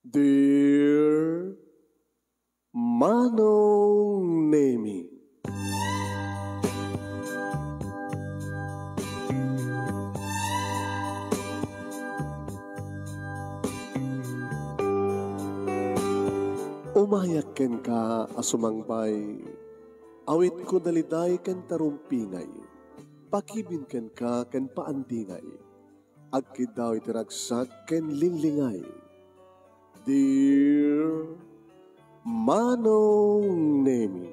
Dear Manong Nemi, umayak ken ka asumangbay, awit ko daliday ken tarumpingay, pakibin ken ka ken paandingay, agkid daw itiragsak ken linglingay. Dear Manong Nemi,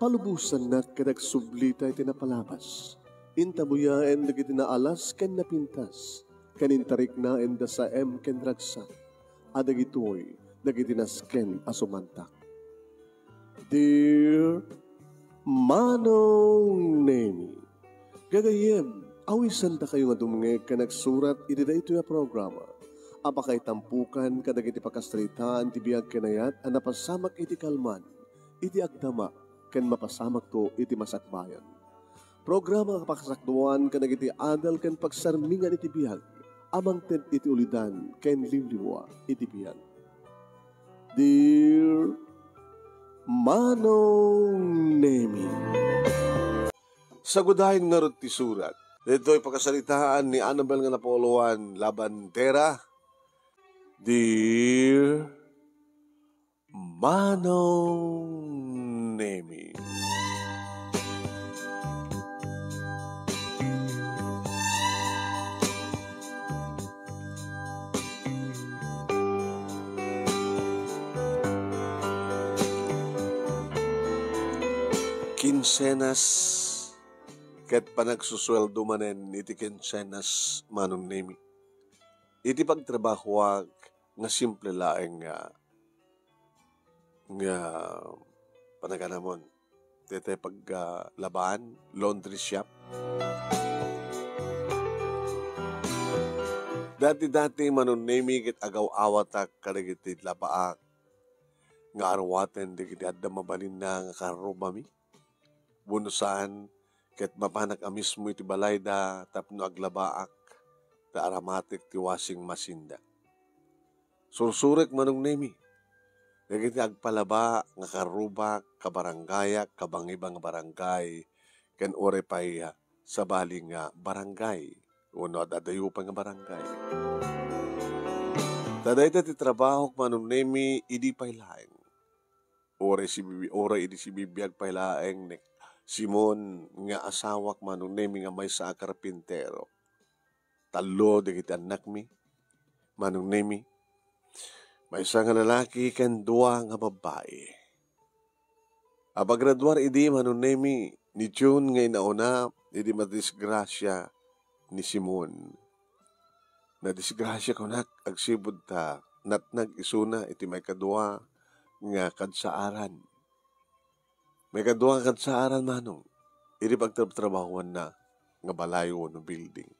palubusan na kadagsublita iti napalabas. Intabuyaen dagiti naalas ken napintas, kanintarik na enda sa ken ragsak, adagitoy dagiti nasken asumantak. Dear Manong Nemi, gagayem, awisan ta kayo nga dumnge ka nagsurat iti dayto nga programa. Apakay tampukan kadagiti pakastritaan ti biag kenayat a napasamak iti kalman, iti agdama, ken mapasamak to iti masakbayan. Programa kapakasakduan kadagiti adal ken pagsarmingan iti biag, amang ted iti ulidan ken limliwa iti biag. Dear Manong Nemi, sagudahin nga ti surat. Dito'y pagkasalitaan ni Annabel nga Napoluan Labandera. Dear Manong Nemi, kinsenas ket panagsusweldo manen iti kinsenas Manong Nemi. Iti pagtrabahuag nga simple laeng nga panaganamon. Iti paglaban, laundry shop. Dati-dati Manong Nemi ket agaw-awatak kadagiti labaak nga arwaten digiti adda mabalin na nga karubami. Bunusan ket mapanak a mismo iti balay da tapno aglabaak da aramatik ti washing machine da. Sursurek Manong Nemi, dagiti agpalaba nga karubak, kabarangayak, kabangibang barangay, ken ore pay sa baling barangay, uno adadayo pa nga barangay. Tadayta ti trabaho Manong Nemi, idi pay laeng. Ore idi si bibiyag pay laeng nek Simon nga asawak Manong Nemi nga may sa karpintero. Talo dagiti anak mi, Manong Nemi, may isa nga lalaki ken dua nga babae. Apagraduar idi Manong Nemi, ni June nga inauna, idi madisgrasya ni Simon. Nadisgrasya ko nak, agsibod ta, natnag isuna iti may kadua nga kadsaaran. May kadua nga kadsaaran Manong, idi pagtrabahuan na nga balayo no building.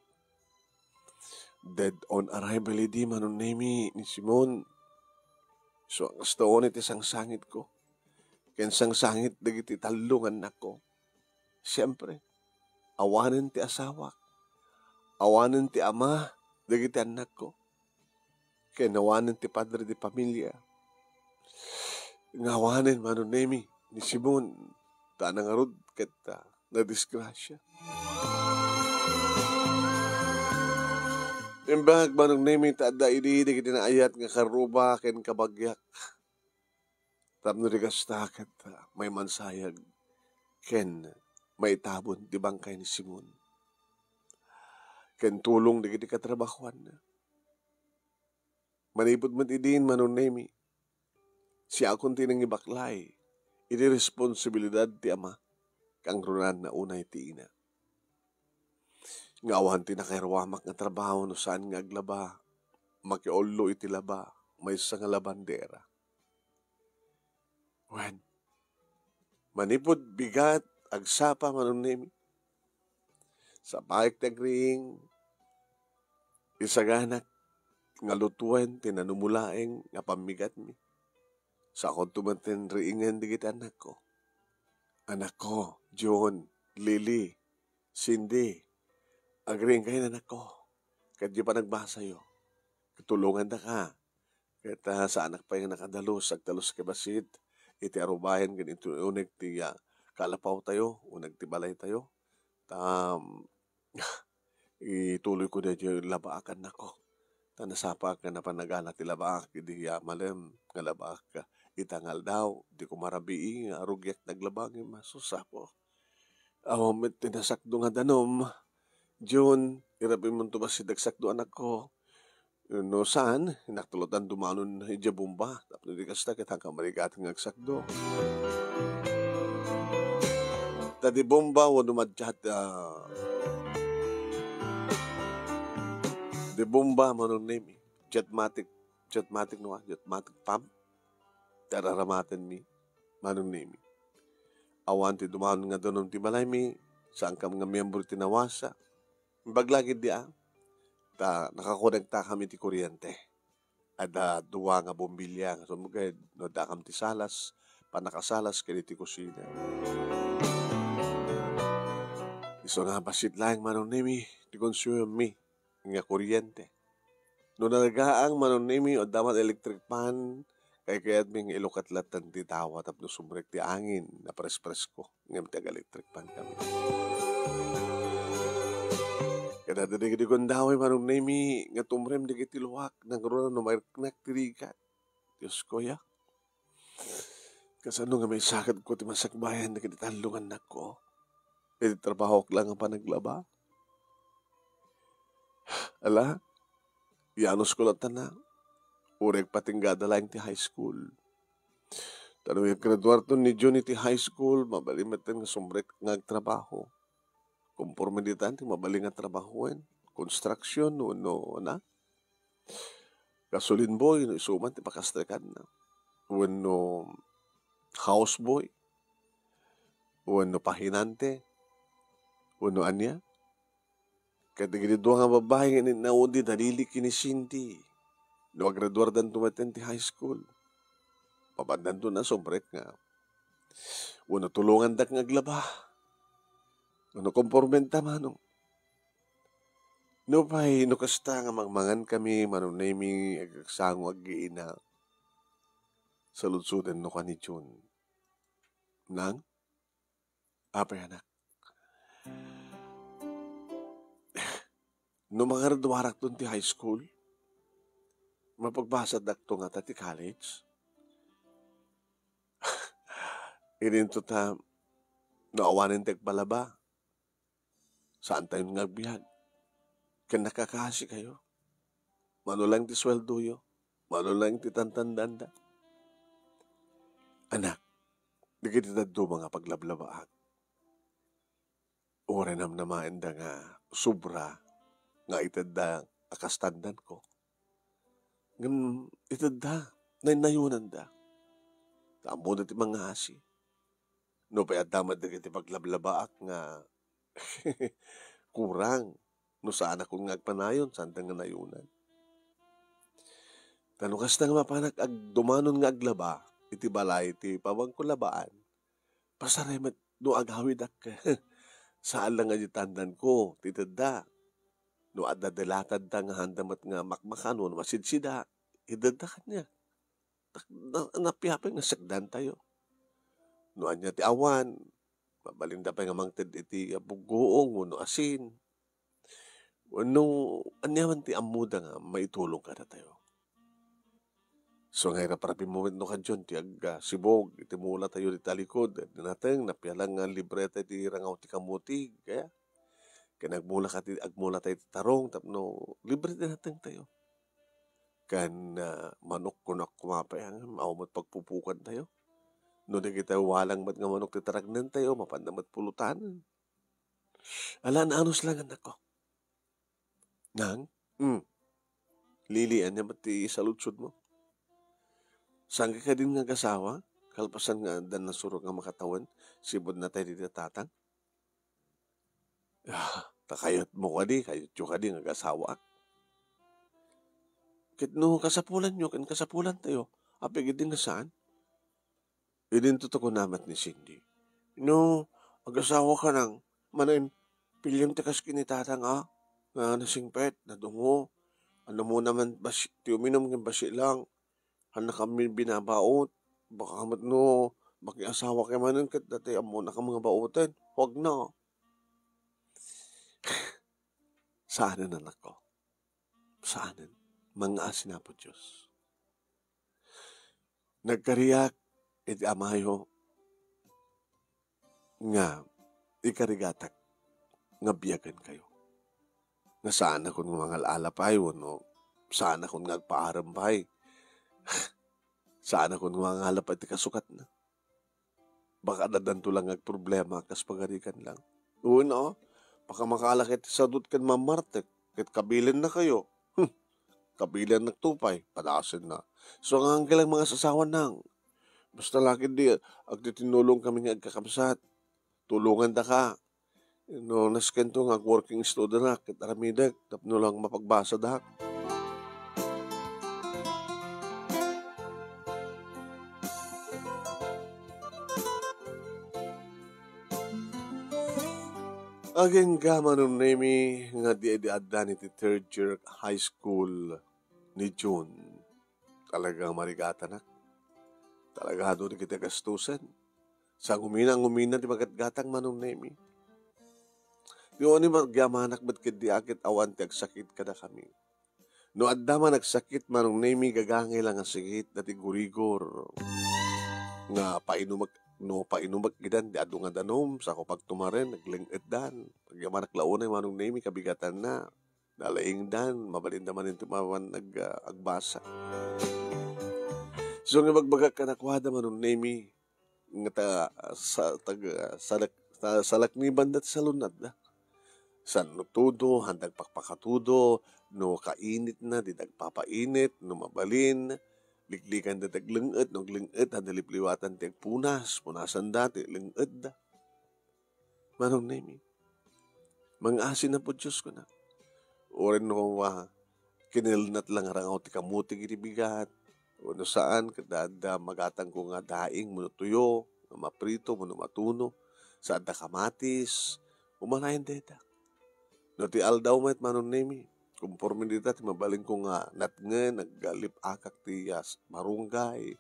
Dead on arrival idi Manong Nemi ni Simon. So, ang astaon iti sangsangit ko. Ken sangsangit dagiti talungan nako. Siyempre, awanen ti asawa. Awanen ti ama dagiti anak ko. Ken awanen ti padre di pamilya. Ngawanen Manong Nemi ni Simon. Tanang arod ket na disgrasya. Imbag Manong Nemi tada idi iti naayat nga karuba ken kabagyak. Tapno di kastaket may mansayag ken may tabon di bangkay ni Simon. Ken tulong di katrabahuan na. Manipod man idin Manong Nemi, si akong tinangibaklay, iti responsibilidad ti ama, kang runan na unay ti ina. Ngawan ti nakairwamak nga trabaho no saan nga aglaba, makiollo iti laba, may sa nga labandera. When, manipod bigat, agsapa Manong Nemi, sa paik tagring, isaganak, nga lutuan, tinanumulaeng, nga pamigat mi. Sa akong tumantin riingan digit anak ko. Anak ko, John, Lily, Cindy, agring kayo anak ko. Kadyo pa nagbasa yo. Katulungan na ka. Kaya sa anak pa yung nakadalos, agdalos ka basit, iti arubayan ganito unag ti kalapaw tayo, unag ti balay tayo. Tam, ituloy ko na yung labaakan nako. Tanasapa ka na panagana ti labaak, hindi malem, nga labaak ka. Itangal daw, di ko marabii, nga arugyak naglabang yung masusapo. Met tinasakdo nga danom, June, irabi mo to ba si dagsakdo anak ko? No saan, inaktulutan dumanon na ijabumba, tapos di kasta kitang kamarigat ng agsakdo. Tadi bomba, wano madjat, di bomba, manong name, jetmatic no, jetmatic pump, tararamatin mi, manong name. Awan ti dumanon nga doon ti balay mi, saan ka mga miyembro tinawasa, baglagid di nakakonekta kami ti kuryente. Ada duwa nga bombilya, so mga no dakam ti salas, panakasalas kaya ti kusina. Iso nga basit lang manong nimi, ti consume mi, nga kuryente. No nalagaang manong nimi o damat electric pan, kayat ming ilukatlatan ti tawa tapno sumrek ti angin na pres-pres ko, ngam ti electric pan kami. Kada dadig di gondaway manong nimi, nga tumrem di kiti luwak, nang rona no mariknak tirikat. Diyos ko ya. Kasano nga may sakit ko ti masakbayan na kinitalungan na ko. E trabaho ko lang ang panaglaba. Ala, yanos ko lang na. Urek patinggada lang ti high school. Tanong yung graduarto ni Johnny ti high school, mabalimatan nga sumrek nga trabaho. Kompormeditan ti mabaling nga trabahoen. Construction, no, na. Gasolin boy, no, isuman ti pakastrekan na. Wano houseboy, wano pahinante, wano anya. Kaya doon nga babae nga naudi, dalili kinisinti. No, graduar dan tumaten ti high school. Pabandan doon na sombrek nga. Wano tulungan dak nga glaba. Wano kompormenta manong. No pa'y, no kasta nga mangmangan kami, manunay mi agsango ag-iina. Sa lutsudan no kani June. Nang? Apay anak. No mga radwarak doon ti high school, mapagbasa dakto nga ti college. Ininto ta, naawanin tek balaba. Saan tayo ngagbihan? Kaya nakakasi kayo. Manulang ti sweldo yo. Manulang ti tantandanda. Anak, di kita do mga paglablabaag. Ore namnamain da nga sobra nga itadda akastandan ko. Ngam itadda, nayunan da. Tamo na ti mga hasi. No pa damad da kiti paglablabaak nga kurang. No saan akong ngagpanayon, saan nga nayunan. Tanong kas nga mapanak ag dumanon nga aglaba, iti balay, iti pawang kulabaan, pasaremet no agawid ak saan lang nga ditandan ko, titanda. No adadalatad da nga handamat nga makmakano, masidsida, idada kanya. Napiyapay nga sagdan tayo. No anya ti awan, mabalinda pa nga mangted iti bugoong, no asin. No anyaman ti amuda nga maitulong ka na tayo. So nga raparabi mo no ka dyan, ti sibog, iti mula tayo di talikod, nateng napialang nga libreta iti rangaw ti kamuti, kaya nagmula agmula tayo ti tarong, tapno libre din nateng tayo. Kan manok ko na kumapayang, maumot pagpupukan tayo. No di kita walang mat nga manok ti taragnan tayo, mapandamat pulutan. Ala na anos lang anak ko. Nang? Lilian niya mati salutsod mo. Sangka ka din nga kasawa, kalpasan nga dan nasurok nga makatawan, sibod na tayo dito tatang. Takayot mo ka di, kayot yung ka di nga kasawa. Kit no kasapulan nyo, kan kasapulan tayo, apigid din nga saan? Idin to ko namat ni Cindy. No, mag-asawa ka nang, manayin, pilyong takas kinitatang nga nasingpet, nadungo, ano mo naman, ti uminom ng basi lang, Hanak kami binabaot. Baka mat no, makiasawa kay manon kat dati amo na ka mga baotan. Huwag na. Saanan anak ko? Saanan? Mga asin po Diyos. Nagkariyak, iti amayo, nga, ikarigatak, nga biyagan kayo. Nga saan akong mga alapay, no? Saan akong nagpaarambay. Saan akong mga alapay, ti kasukat na. Baka dadanto lang ang problema, kas pagarikan lang. Una, baka makalakit sa dut kan mamartek, kit kabilin na kayo. Kabilan nagtupay, padasin na. So ang lang mga sasawan nang, basta laki di, agtitinulong kami nga agkakabsat, tulungan da ka. No, naskento nga working student na, kitaramidag, tapno lang mapagbasa da. Aging gama nun nemi nga di adda ni ti third year high school ni June. Talagang marigata na. Talaga doon kita gastusan. Sa ngumina di magatgatang manong nemi. Yung ni magyamanak ba't kadi akit awan ti agsakit kada kami. No adda man nagsakit manong nemi gagangay lang ang sakit dati gurigor. Nga painumag gidan di adu nga danom sa ko pagtumaren naglingit dan pagyamanak launay manong nemi kabigatan na nalaing dan mabalinda man ito mawan agbasa so nga magbagak ka nakwada manong nemi nga sa lakniban dat sa lunad na san no tudo handag pakpakatudo no kainit na di nagpapainit no mabalin liklikan da taglengit, no glengit, handalipliwatan ti punasan dati, lengit da. Manong nemi. Mga asin na po Diyos ko na. Oren no kinilnat lang rangaw ti kamuti giribigat. O no saan, kadada magatang ko nga daing muno tuyo, maprito, muno matuno, saan da kamatis, umanayin deda. No ti aldaw met manong nemi. Kumporme dita, mabaling ko nga natngen, naggalip akak tiyas marunggay,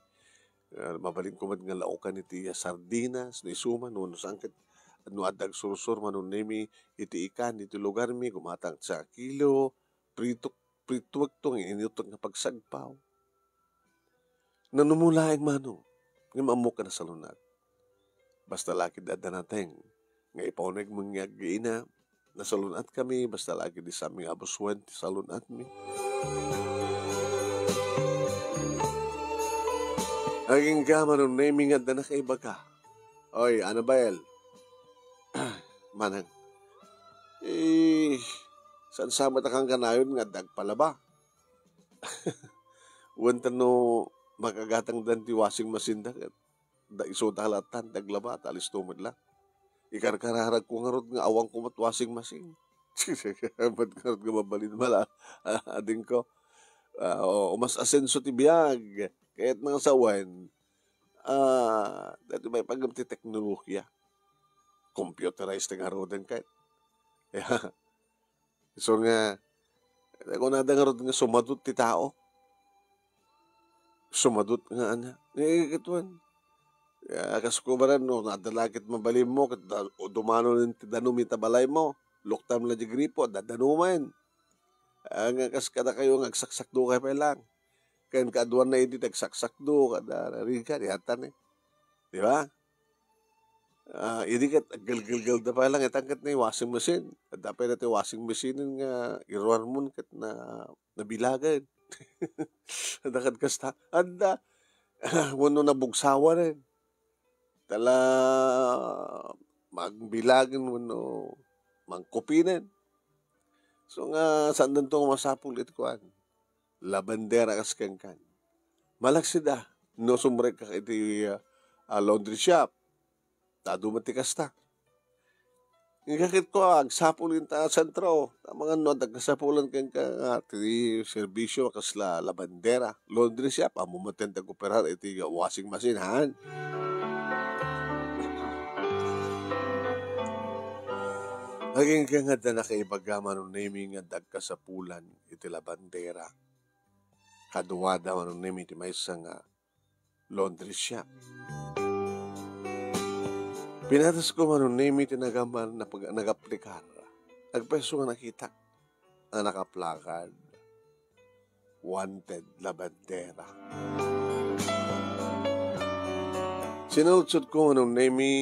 mabaling ko nga laukan ni tiyas sardinas, ni suma, no sangkit, no adag sursur manon nemi, iti ikan, iti lugar mi, kumatang sa kilo, prito tong iniutok nga pagsagpaw. Nanumulaing manong, nga mamuk ka na sa lunat. Basta laki dada nateng, nga ipaunag mong nga giina, nasalunat kami, basta lagi di sa aming abuswan, salunat mi. Aging gama nung naming at na nakaiba ka. Oy, Annabelle. Manang. Saan sama ta kang kanayon nga dagpalaba? Wanta no makagatang dan ti washing machine da iso talatan, daglaba, talis tumod lang. Ikarkararag ko nga rod nga awang kumat washing machine. Ba't ka rod nga mabalin mala? Ading ko. Mas asenso ti biyag. Kaya't mga sawan, dati may paggamti teknolohiya. Computerized nga rodan kahit. So nga, kung nada nga rod nga sumadot ti tao. Sumadot nga ana. Kituan. Kas ko ba no, nadalakit mabalim mo, dumano ng danumi tabalay mo, luktam na di gripo, dadanuman. Ang kas kada kayo ngagsaksak do kayo pa lang. Kayan kaaduan na iti nagsaksak do, kada riga, dihatan eh. Di ba? Hindi ka galgal da pa lang, itangkat na yung washing machine. At dapat natin washing machine nga iruan mo kat na nabilagan. Dakat kasta, anda, wano nabugsawa rin. Tala magbilagin mo no mangkupinan. So nga saan doon itong masapulit ko labandera kas kan. Malaksida. No sumrek ka iti laundry shop. Tadumati kasta. Ngakit ko agsapulin ta sentro. Mga no dagkasapulan kan ka iti serbisyo kasla labandera. Laundry shop. Amumaten taguperar iti washing machine han. Aging kangad na nakaibaga man naming nga dagkasapulan iti labandera. kaduwada manong nemi iti maysa nga laundry shop. Pinatas ko manong nemi iti nagaman na nagaplikar. Nagpeso nga nakita ang nakaplakad. Wanted Labandera. Sinudsod ko manong nemi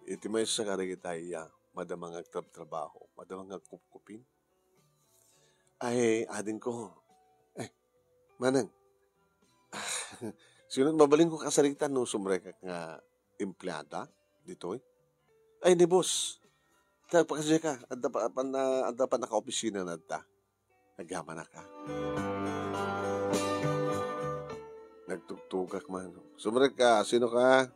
iti maysa nga nagitaya madamang agtrabaho, madamang agkupkupin. Ay, adin ko, manang, sinun mabaling ko kasalitan no sumreka nga empleyada dito eh. Ay, ni boss, pagkasya ka, anda pa naka-opisina na ta. Nagyaman na ka. Nagtugtugak man. Sumreka, sino ka?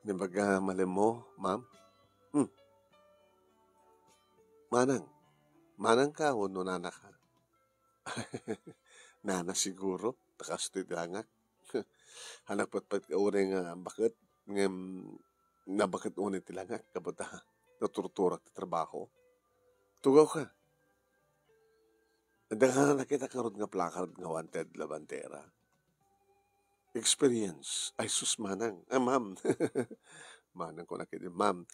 Nimbaga malim mo, ma'am? Manang ka o no nana ka? Nana siguro, nakastudangak. Hanak patpat ka uring bakit, nabakit unit tilangak, kabata, naturturak ti trabaho. Tugaw ka. Anda ka na nakita karod nga plakard nga Wanted Labandera. Experience. Ay, sus, manang. Ma'am. Manang ko nakita. Ma'am,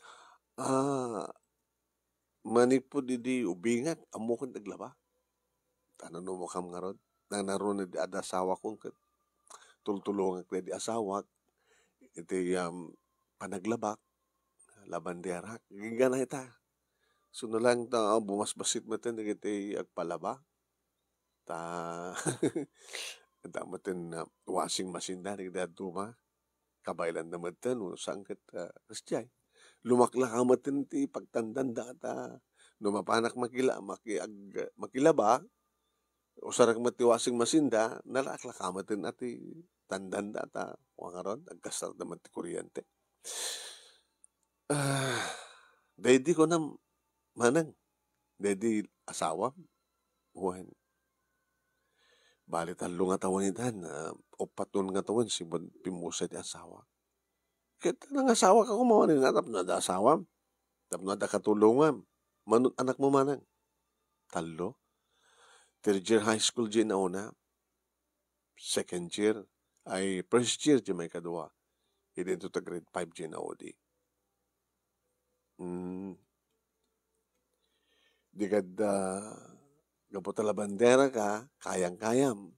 manipod di ubingan, amo kong naglaba. Tanan mo kam nga rod. Naroon na di ada asawa kong tultulungan ko di asawa. Iti panaglabak, labandera. Gigana ita. So na lang ta bumasbasit mo ito, iti agpalaba. Damatin na washing machine na nagdaduma. Kabaylan naman ito, sangkat kastyay. Lumakla ka matin ti pagtandanda ta. Numapanak makilaba, o sarang mati washing machine da, nalakla ka matin ati tandanda ta. Wangaron, agkasar naman ti kuryente. Dedi ko na, manang, dedi asawa, buwan. Balit halo nga tawan itan, upaton nga tawan, si pimusa di asawa. Kita nang asawa ka kumawanin nga, tapno da asawa, tapno da katulungan. Manut anak mo manang. Talo. Third year high school di na una. Second year, ay first year di may kadua. Hindi ito ta grade 5 di na odi. Di kada gapota labandera ka, kayang-kayam.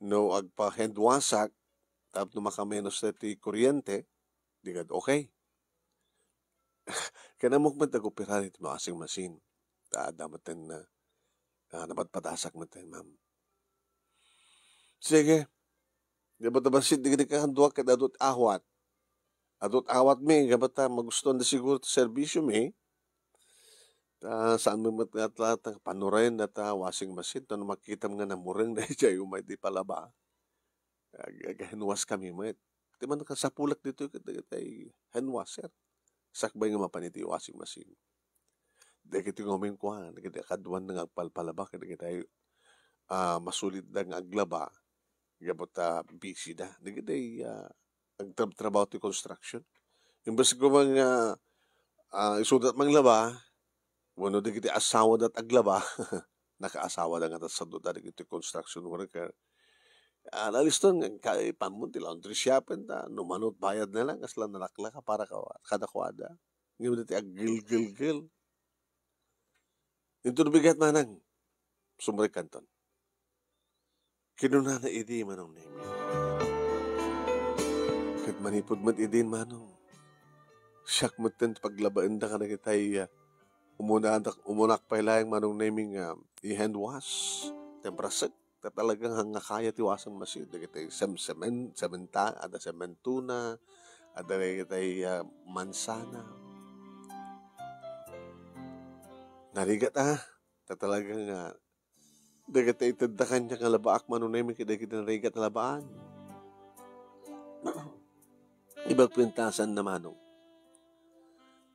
No agpa handwasak, tapno makamenos na ti kuryente, di kad okay. Kaya namok man tagupirari iti washing machine. Daamatan na napatpatasak mo tayo, ma'am. Sige. Di ba tabasit, di ka handuak ka adot awat. Adot awat mi, gabata magustuhan na siguro ito servisyo mi. Saan mo matlatang panurayan na ta washing machine, no makita mo nga namurang na siya yung may di palaba. Hanwas kami mo. Di man ka sa pulak dito, katay handwasser. Sakbay nga mapaniti washing machine. Di kita ngomong ko ha, di kita kaduan ng agpalpalaba, di kita masulit na ng aglaba, gabot busy da. Di kita agtrabaho ti construction. Imbes ko mga isudat manglaba, wano di kita asawa dat aglaba, nakaasawa na nga sa duda, di kita construction worker. Laliston, kaya pamunti laundry shop, numanot bayad na lang, asla nalakla ka para kadakwada. Ngayon dati agil-gil-gil. Ito nabigat manang, sumray kanton. Kinuna na idi manong nemi. Kat manipod mat idin manong. Siyak matin paglabaan da ka na kitay umunak pa ilayang manong naming i-hand wash. Temprasak. Talagang hanga kaya tiwasan masin. Da kitay sementa, ada sementuna, ada kitay mansana. Narigat talagang da kitay itadakan niya nga labaak manong naming kitay kitay narigat na labaan. Ibag pintasan na manong.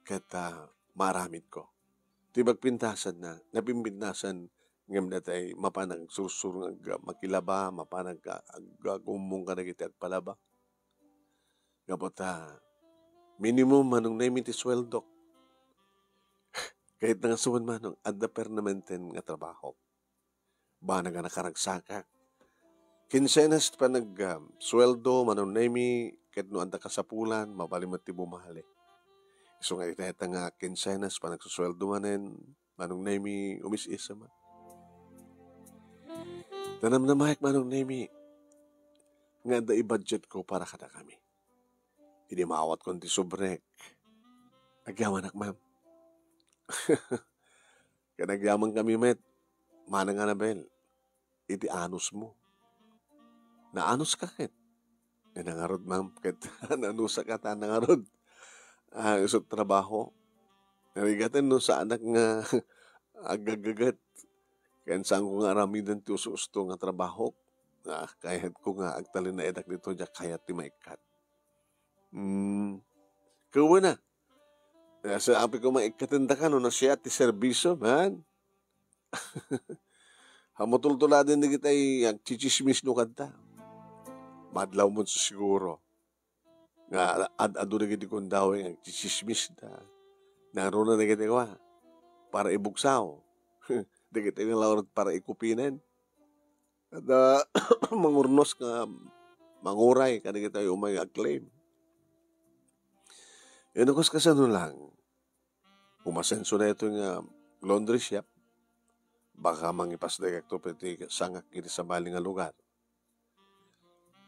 Kata maramit ko. Tibag pintasan na, napimpintasan ngam natay mapanag sursurong makilaba, mapanag agumong ka na kita agpalaba. Gapota, minimum manong namin ti sweldo. Kahit nga suwan manong, adda permanenten nga trabaho. ba nga nakaragsaka. Kinsenas pa sweldo, manunemi, ket no anda kasapulan, mabalimat ti bumali. So nga itahita nga kinsenas pa nagsusweldo manen, manunemi, umis-isa man. Tanam na mahik manunemi, nga da i-budget ko para kada kami. Hindi maawat ko ti sobrek. Agyaman ma'am. Kanagyaman kami met, manang Anabel, iti anus mo. Naanos ka ket. Nangarod ma'am, ket nanusa ka ta nangarod. Isot trabaho. Narigatan no sa anak nga agagagat. Kaya saan ko nga aramidan ti usto nga trabaho. Kahit ko nga agtalin na edak dito, diya kaya ti maikat. Kawa na. Sa api ko maikatanda ka no na siya ti servisyo, man. Hamutultula din na kita agchichismis no kanta. Madlaw mo siguro. Nga ado na kita kung daw yung agchichismis na. Naroon na kita ko para ibuksaw. Na kita yung laurot para ikupinan. At mangurnos ka, manguray ka na kita yung may acclaim. Yan ako kasano lang. Umasenso na ito yung laundry shop. Baka mangipas na kakto pati sangak iti sa baling nga lugar.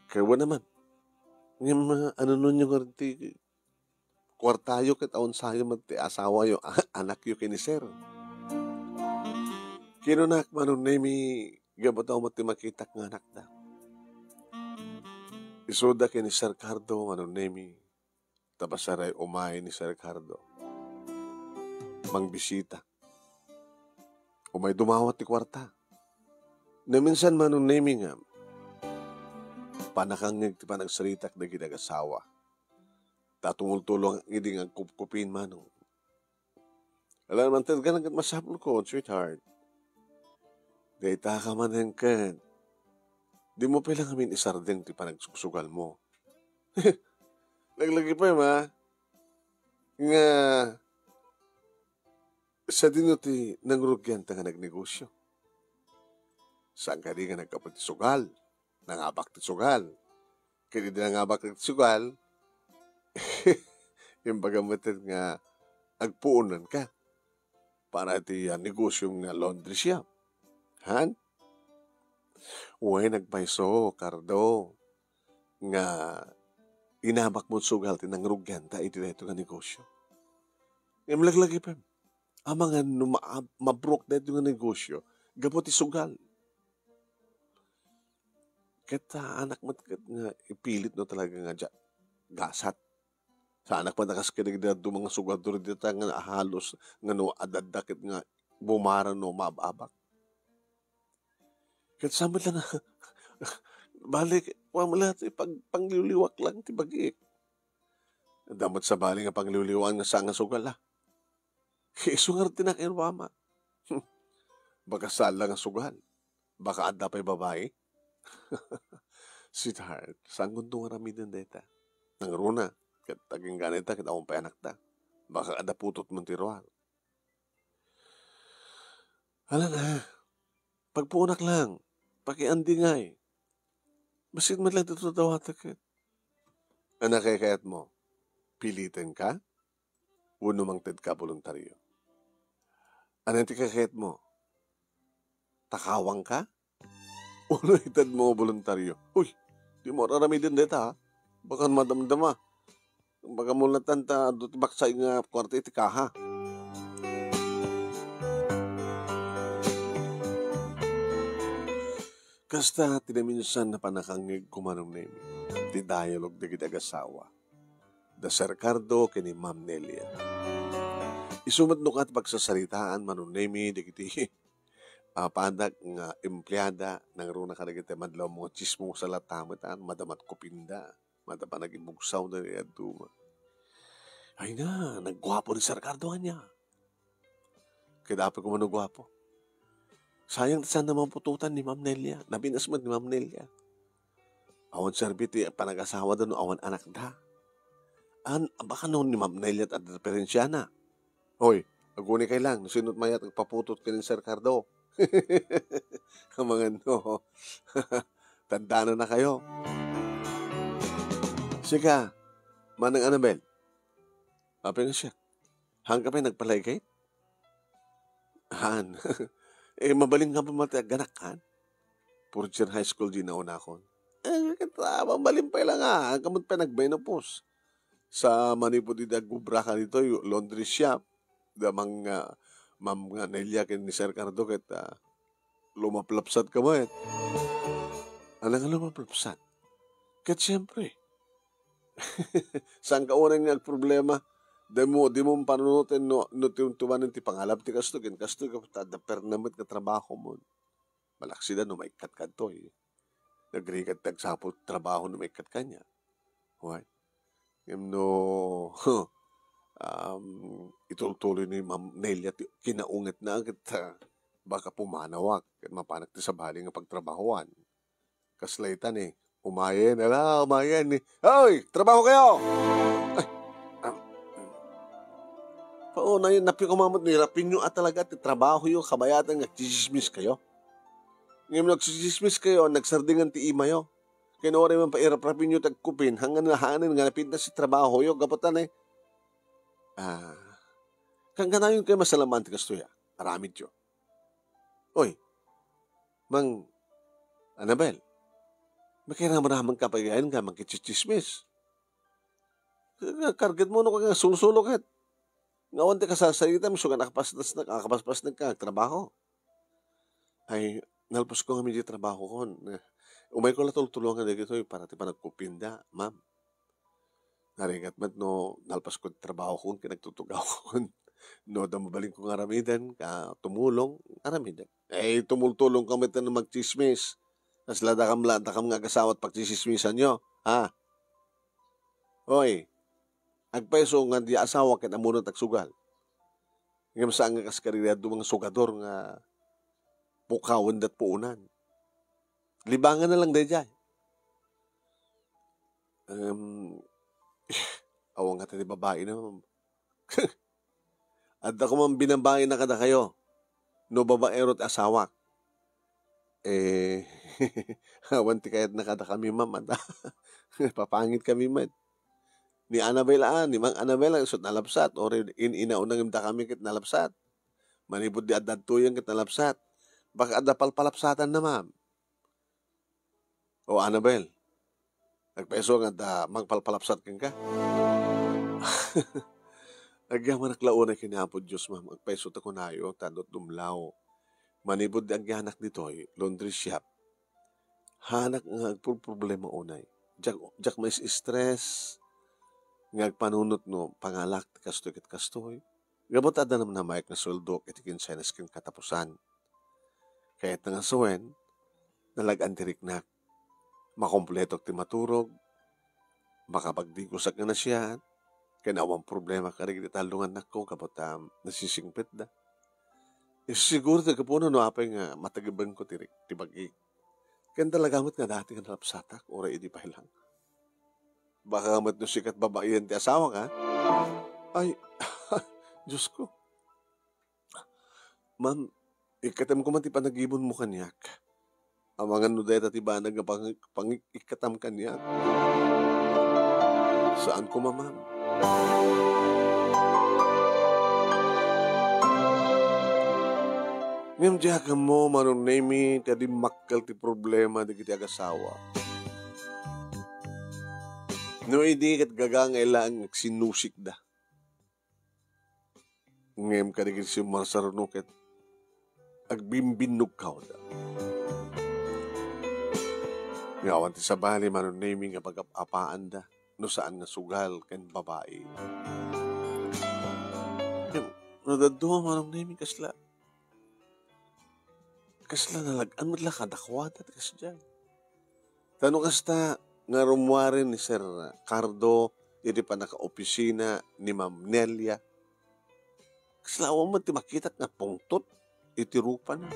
Kaya naman. Yung ano nun yung arti, kwartayo kitaon sayo mati asawa yung anak yung kiniser. Kinunak manon na mi gabataw mati makitak nga anak da. Isoda kini Sir Cardo manon na mi tabasaray umay ni Sir Cardo. Mangbisita. Umay dumawat ti kwarta. Na minsan manon na mi nga panakangig ti panagsaritak na ginagasawa. Tatungul-tulong ang iding ang kupkupin manong. Alam naman, talaga nang masapul ko, sweetheart. Dahita ka man ang kan. Di mo pala kami isardeng ti panagsusugal mo. Naglagi pa ma. Nga sa dino ti nangrugyan ta nga nagnegosyo. Saan ka di nga nagkapatisugal? Nangabak ti sugal. Kaya di nangabak ti sugal, yung bagamatin nga agpuunan ka para ti negosyong nga laundry shop. Han? Uy, nagpaiso, Cardo, nga inabak mo sugal ti nangrugyan ta iti na ito nga negosyo. Yung laglagi pa, ang mga mabrok na ito nga negosyo, gabot ti sugal. Kita anak mo nga ipilit no talaga nga gasat. Sa anak pa nakaskinig do mga sugador dito nga halos nga no adadakit nga bumaran no mababak. Kat samot lang balik wa mo lahat pangliwliwak lang ti bagi. Damot sa bali nga pangliwliwan nga sa nga sugal ha. Isungar tinakirwama. Baka sala nga sugal. Baka adda pa'y babae. Sweetheart, saan kundo nga rami din deta? Nang runa, kat taging ganita, kat akong payanak ta. Baka ada putot mong tiruan. Hala na, pagpuunak lang, pakiandi nga eh. Basit man lang dito dawata kat. Anak kayat mo, pilitin ka, uno mang ted ka voluntaryo. Anong ti kakayat mo, takawang ka, uno itad mo voluntaryo. Uy, di mo rarami din deta ha. Baka madamdama. Baka mula tanta baksay nga kwarta iti kaha. Kasta tinaminsan na panakangig kumanong nemi. Ti dialogue da gidagasawa. Da Sir Cardo kini Ma'am Nelia. Isumat no kat pagsasaritaan manunemi da kiti padak nga empleyada nang runa ka nagiti madlaw mo chismo sa latamataan madamat kupinda madapat nagibugsaw na niya duma. Ay na, naggwapo ni Sir Cardo niya. Kaya dapat ko manugwapo. Sayang saan naman pututan ni Ma'am Nelia. Nabinasmat ni Ma'am Nelia. Awan serbiti panag-asawa doon awan anak da. Baka noon ni Ma'am Nelia at diferensya na. Hoy, aguni kay lang. Nasinot mayat nagpaputot ka ni Sir Cardo. Ang mga no. Tanda na kayo. Sika, manang Annabel. Apa nga siya? Hang ka pa nagpalay kay? Han. Mabaling nga pa mataganak, han? Purcher High School di nauna ako. Mabaling pa lang nga. Ang kamot pa nagmenopause. Sa Manipo di dagubra ka dito, yung laundry shop. Damang ma'am nga Nelia kin ni Sir Cardo ket lumaplapsat ka mo eh. Ano nga lumaplapsat? Ket siyempre, saan ka unang nagproblema? Di mo panunutin no tuwanan ti pangalap ti kasto ka da pernamet ka trabaho mo. Malaksida no maikat ka to eh. Nagrikat tagsapot trabaho no maikat kanya. Right? Yung no, ituloy ni Ma'am Nelia kinaunget na agad baka pumanawak at mapanak ti sa bali nga pagtrabahoan. Kaslaitan eh. Umayen eh. Hoy! Trabaho kayo! Ay, pauna yun, napikumamot nirapin nyo at talaga ti trabaho yung kabayatan nagsisismis kayo. Ngayon nagsisismis kayo, nagsardingan ti ima yo. Kinawari man pairap-rapin nyo tagkupin hanggang nahanin nga napit na si trabaho yung kaputan eh. Kang ganayon kayo masalaman ti kasto ya. Aramid yo. Oy, Mang Annabel, makiraman ka pagayan ka, magkitsismis. Kargit mo no kang sulsulok at. Ngawan ti kasasayita mo, so nakakapaspas na ka, trabaho. Ay, nalpos ko nga medyo trabaho ko. Umay ko tulungan na gito, para ti pa nagkupinda, ma'am. Narigat mat no, nalpas ko trabaho ko, kinagtutugaw ko. No, damabaling ko ng aramidan, tumulong, aramidan. Tumultulong kami na magchismis. Nas lada kam nga kasawat pagchismismisan nyo. Ha? Hoy, agpeso nga di asawa ket amunot agsugal. Ngem saan nga kaskarira do mga sugador nga pukawan dat puunan. Libangan na lang dayjay. Awang nga tayo babae na. At ako man binabae na kada kayo. No babaerot asawak. Awan ti kayat na kada kami ma'am. Papangit kami man. Ni Annabel ni Mang Annabel ang isot nalapsat or inaunang imda kami kit nalapsat. Manibod di adad tuyang kit nalapsat. Baka adda palpalapsatan na ma'am. O Annabel, nagpeso nga da magpalpalapsat kang ka. Agyaman naklauna kinapod Diyos ma'am. Agpeso ta kunayo, tandot dumlaw. Manibod di agyanak dito, laundry shop. Hanak nga problema unay. Jak may stress. Ngagpanunot no, pangalak, kastoy ket kastoy. Gabot ada naman na mayak na sweldo, itikin siya na skin katapusan. Kaya't nga suwen, nalagantirik na, makompleto ti maturog, makapagdigusak na siya, kinawang problema karig talungan na ko, kapot nasisingpit da. Siguro tagapuno no, apay nga matagibang ko tirik, tibagi. Kaya talagamot nga dati nga nalapsatak, oray hindi pa hilang. Baka kamat no sikat babayan ti asawa ka. Ay, Diyos ko. Ma'am, ikatam ko man ti panagibon mo kanyak. Ang mga nuday at ibanag na ikatam kanyak. Saan ko ma'am? Ngam diyaga mo, manong nemi, kadi makkal ti problema di kiti agasawa. No, hindi kat gagangailang sinusik da. Ngem kadigil si marsarunok at agbimbinog ka da. Ngawan ti sa bali manon naming nga pag-apaan da. No saan nga sugal kan babae. Nadaduma manong naming kasla. Kasla nalagaan mo lang kadakwat at kasdyan. Tanong kasta nga rumwarin ni Sir Cardo, iti pa naka-opisina ni Ma'am Nelia. Kaslawa mo ti makita nga pungtot, iti rupa na.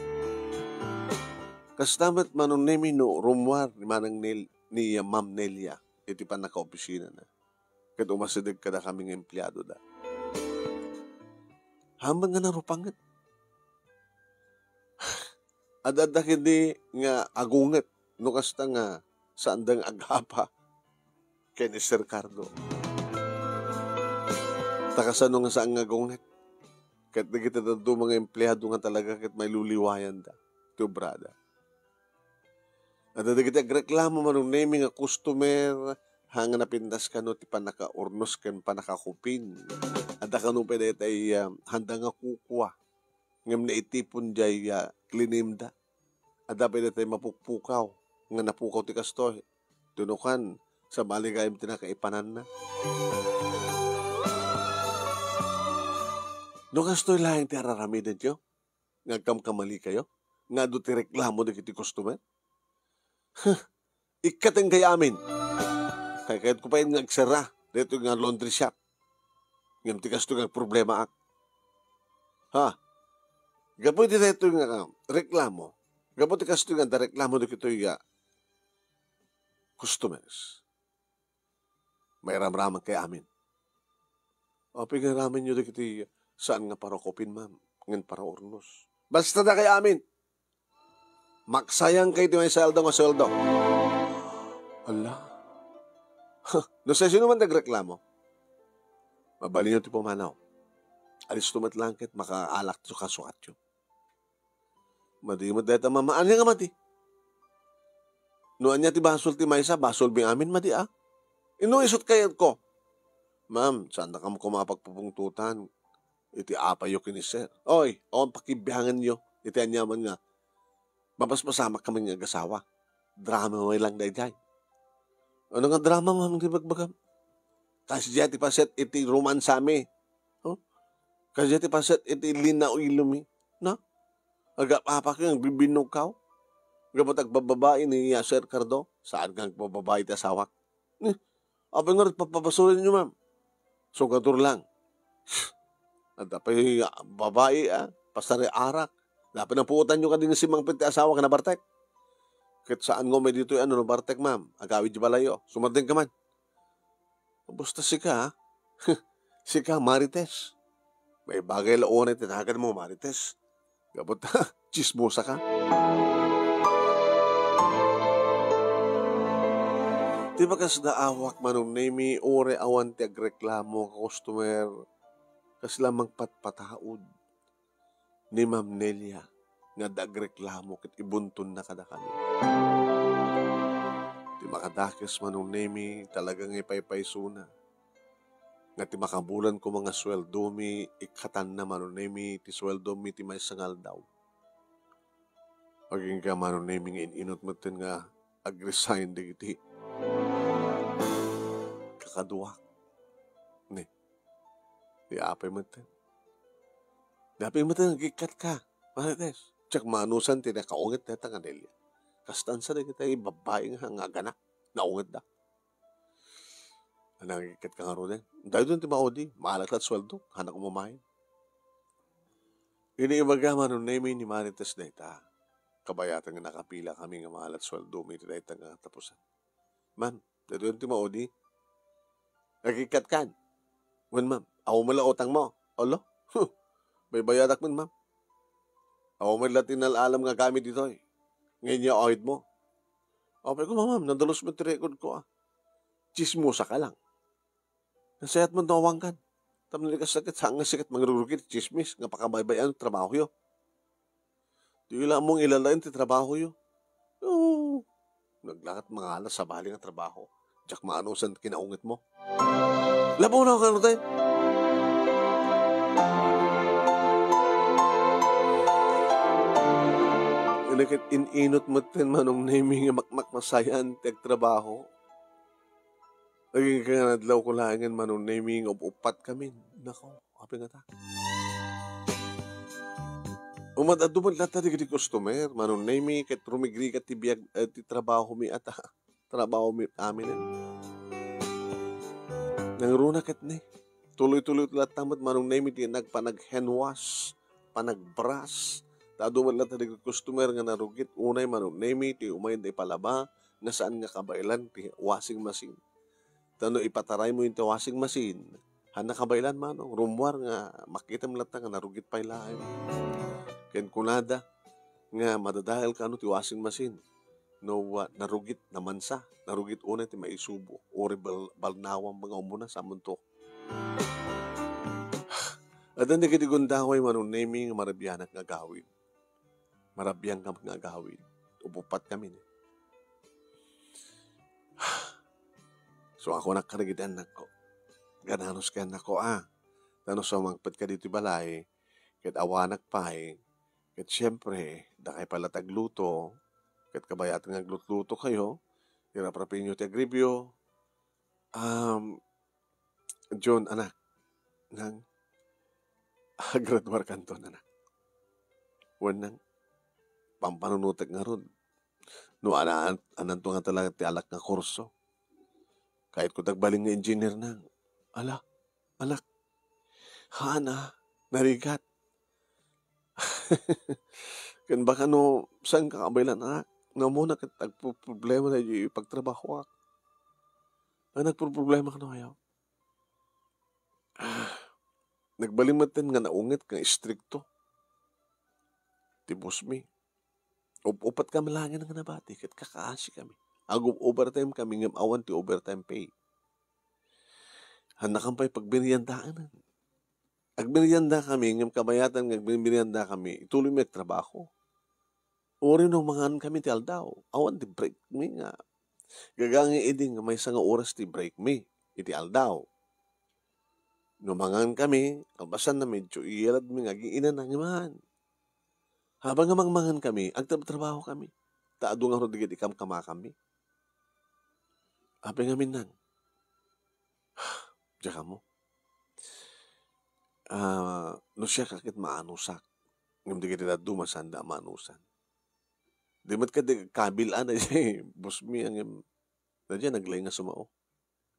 Kastamat manong nemi no rumwar ni Manang ni Ma'am Nelia, iti pa naka-opisina na. Kat umasidig ka na kaming empleyado da. Hambang nga narupangat. Adada hindi nga agunget no kasta nga saan dang agapa kay ni Sir Cardo. Takasano nga saan nga agunget. Kahit na kita do mga empleyado nga talaga kahit may luliwayan da. To brada. Adada kita reklamo manong naming nga customer hanga napindas ka no ti panaka-urnos ken panakakupin. Ada ka no pwede tay handa nga kukuha. Ngam na itipon jay klinimda. Ada pwede tay mapukpukaw. Nga napukaw ti kastoy. Tunukan sa maligayam tinakaipanan na. No kastoy lang ti araramidan nyo. Ngagkamkamali kayo. Nga do ti reklamo di kiti customer. Ikateng kay amin. Kaya kahit ko pa yung nagsara. Dito nga laundry shop. Ngam ti kastoy nga problema ak. Ha? Gapo ti dito nga reklamo. Gapo ti kastoy nga reklamo di kito yung customers. May ramraman kay amin. O pingaramin nyo di kito saan nga para kopin, ma'am? Ngan para urnos. Basta na kay amin. Maksayang kay di may sweldo nga sweldo. Ala. No sa sino man nagreklamo? Mabali nyo ti pumanaw. Alis tumat langkit, makaalak to kasukat yun. Madi mo deta mamaan nga mati. Noan niya ti basol ti maysa, basol bing amin madi Ino isot kayat ko. Ma'am, saan na kamo kumapagpupungtutan? Iti apayo kini sir. Oy, pakibihangan nyo. Iti anyaman nga. Mapaspasamak kami nga gasawa. Drama may lang dayjay. Ano nga drama, ma'am? Di bagbagam. Kasi diya ti paset iti romansami. Kasi diya ti paset iti linao ilumi. Na? Agapapak yung bibinukaw. Gabat agbababae ni Sir Cardo. Saan kang pababae ti asawak? Abang nga papabasulin nyo, ma'am. So, gatur lang. At dapat babae, pasari arak. Dapat napuutan nyo ka din si Mang Piti asawa ka na Bartek. Kahit saan nga may dito no Bartek, ma'am. Agawid di balayo. Sumating ka man. Basta si ka, si ka, Marites. May bagay laon na tinahagan mo, Marites. Gabot chismosa ka. Di ba kas daawak manong nami ore awan ti agreklamo ka customer kas lamang patpataod ni Ma'am Nelia nga dagreklamo kit ibuntun na kada kami. Di makadakis manong nami talagang ipaypaysuna nga ti makabulan ko mga sweldo mi ikatan na manong nami ti sweldo mi ti may sangal daw. Paging ka manong nami nga ininot mo tin nga ag-resign digiti. Kakaduwak. Ni. Di apay mo tin. Di apay mo tin, nagikat ka. Marites. Tsak maanusan tin, nakaungit na nga Nelia. Kastansa na kita babae nga ganak. Naungit na. Nagikat ka nga rin. Dahil doon ti maudi. Maalak at sweldo. Hanak umamahin. Iniibaga manong name ni Marites na ita. Kabayatan nga nakapila kami nga mahal at sweldo. May tinayta nga tapusan. Ma'am, dahil doon ti maudi. Nagikat kan. Wan, ma'am, ako malaotang mo. Alo? May bayadak man, ma'am. Ako may latinal alam nga kami dito eh. Ngayon niya ahid mo. Okay ko, ma'am, nadalos mo ti record ko Chismosa ka lang. Nasayat mo nawang kan. Tamang ka sakit, saan nga sikat mangrurugit, chismis, nga pakabaybayan, trabaho yo. Di wala mong ilalain ti trabaho yo. Oo. Naglakat mga alas sa bali nga trabaho. Diyak maanusan kinaungit mo. Labaw na ako tayo. Inakit ininot mo tin manong naming nga makmasayan tag trabaho. Naging ka nga nadlaw ko langan manong naming upat kami. Nako, kapin nga ta. Duman lata di customer. Manong naming kat rumigri kat tibiyag ti trabaho mi ata. Trabaho mi amin. Nangruna kat ni. Tuloy-tuloy lahat tamat manong naming ti nagpanag-hand wash, panag-brush. Duman lata di customer nga narugit. Unay manong naming ti umayin di palaba nga saan nga kabailan ti washing machine. Tano ipataray mo yung ti washing machine. Hana kabailan manong rumwar nga makita mo lata nga narugit pa ilaim. Ken kunada nga madadahil ka ti washing machine. No, narugit naman narugit una ti maisubo. Ori balnawang mga umuna sa munto. At hindi kiti gundaway manong naming marabiyanak nga gawin. Marabiyang ka nga gawin. Upupat kami. So ako nakarigitan nako. Gananos kaya nako Tano sa mangpat ka dito balay. Kat awanak pa Kat siyempre, dakay pala tagluto. Kat kabayat nga glutluto kayo. Hirap-rapin nyo ti agribyo. John, anak. Nang graduar kanto na. Wanang pampanunutek nga ron. No, anan to nga talaga ti alak nga kurso. Kahit ko tagbaling nga engineer nang. Ala, anak. Hana, narigat. Kan baka no, saan ka kabaylan anak? Nga muna ka tagpo-problema na yung pagtrabaho ak. Ang nagpo-problema ka na kayo. Nagbalimatin nga naungit nga istrikto. Tibos mi. Upat kami langin nga nabati. Kat kakaasi kami. Agum overtime kami ngam awan ti overtime pay. Hanakan pa'y pagbiniyandaan. Agbiniyanda kami, ngam kabayatan ng agbiniyanda kami, ituloy may trabaho. Uri nung mga kami ti aldaw. Awan ti break me nga. Gagangi iding may nga oras ti break me. Iti aldaw. Numangan kami, albasan na medyo iyalad mi nga giinan ang iman. Habang nga mangmangan kami, agtrabaho kami. Taado nga rodigit ikam kama kami. Habi nga minang. Diyan ka mo. No siya kakit maanusak. Ngam di kita dumasanda maanusan. Di mat ka di kabilaan na siya. Busmi ang na dyan naglay nga sumao.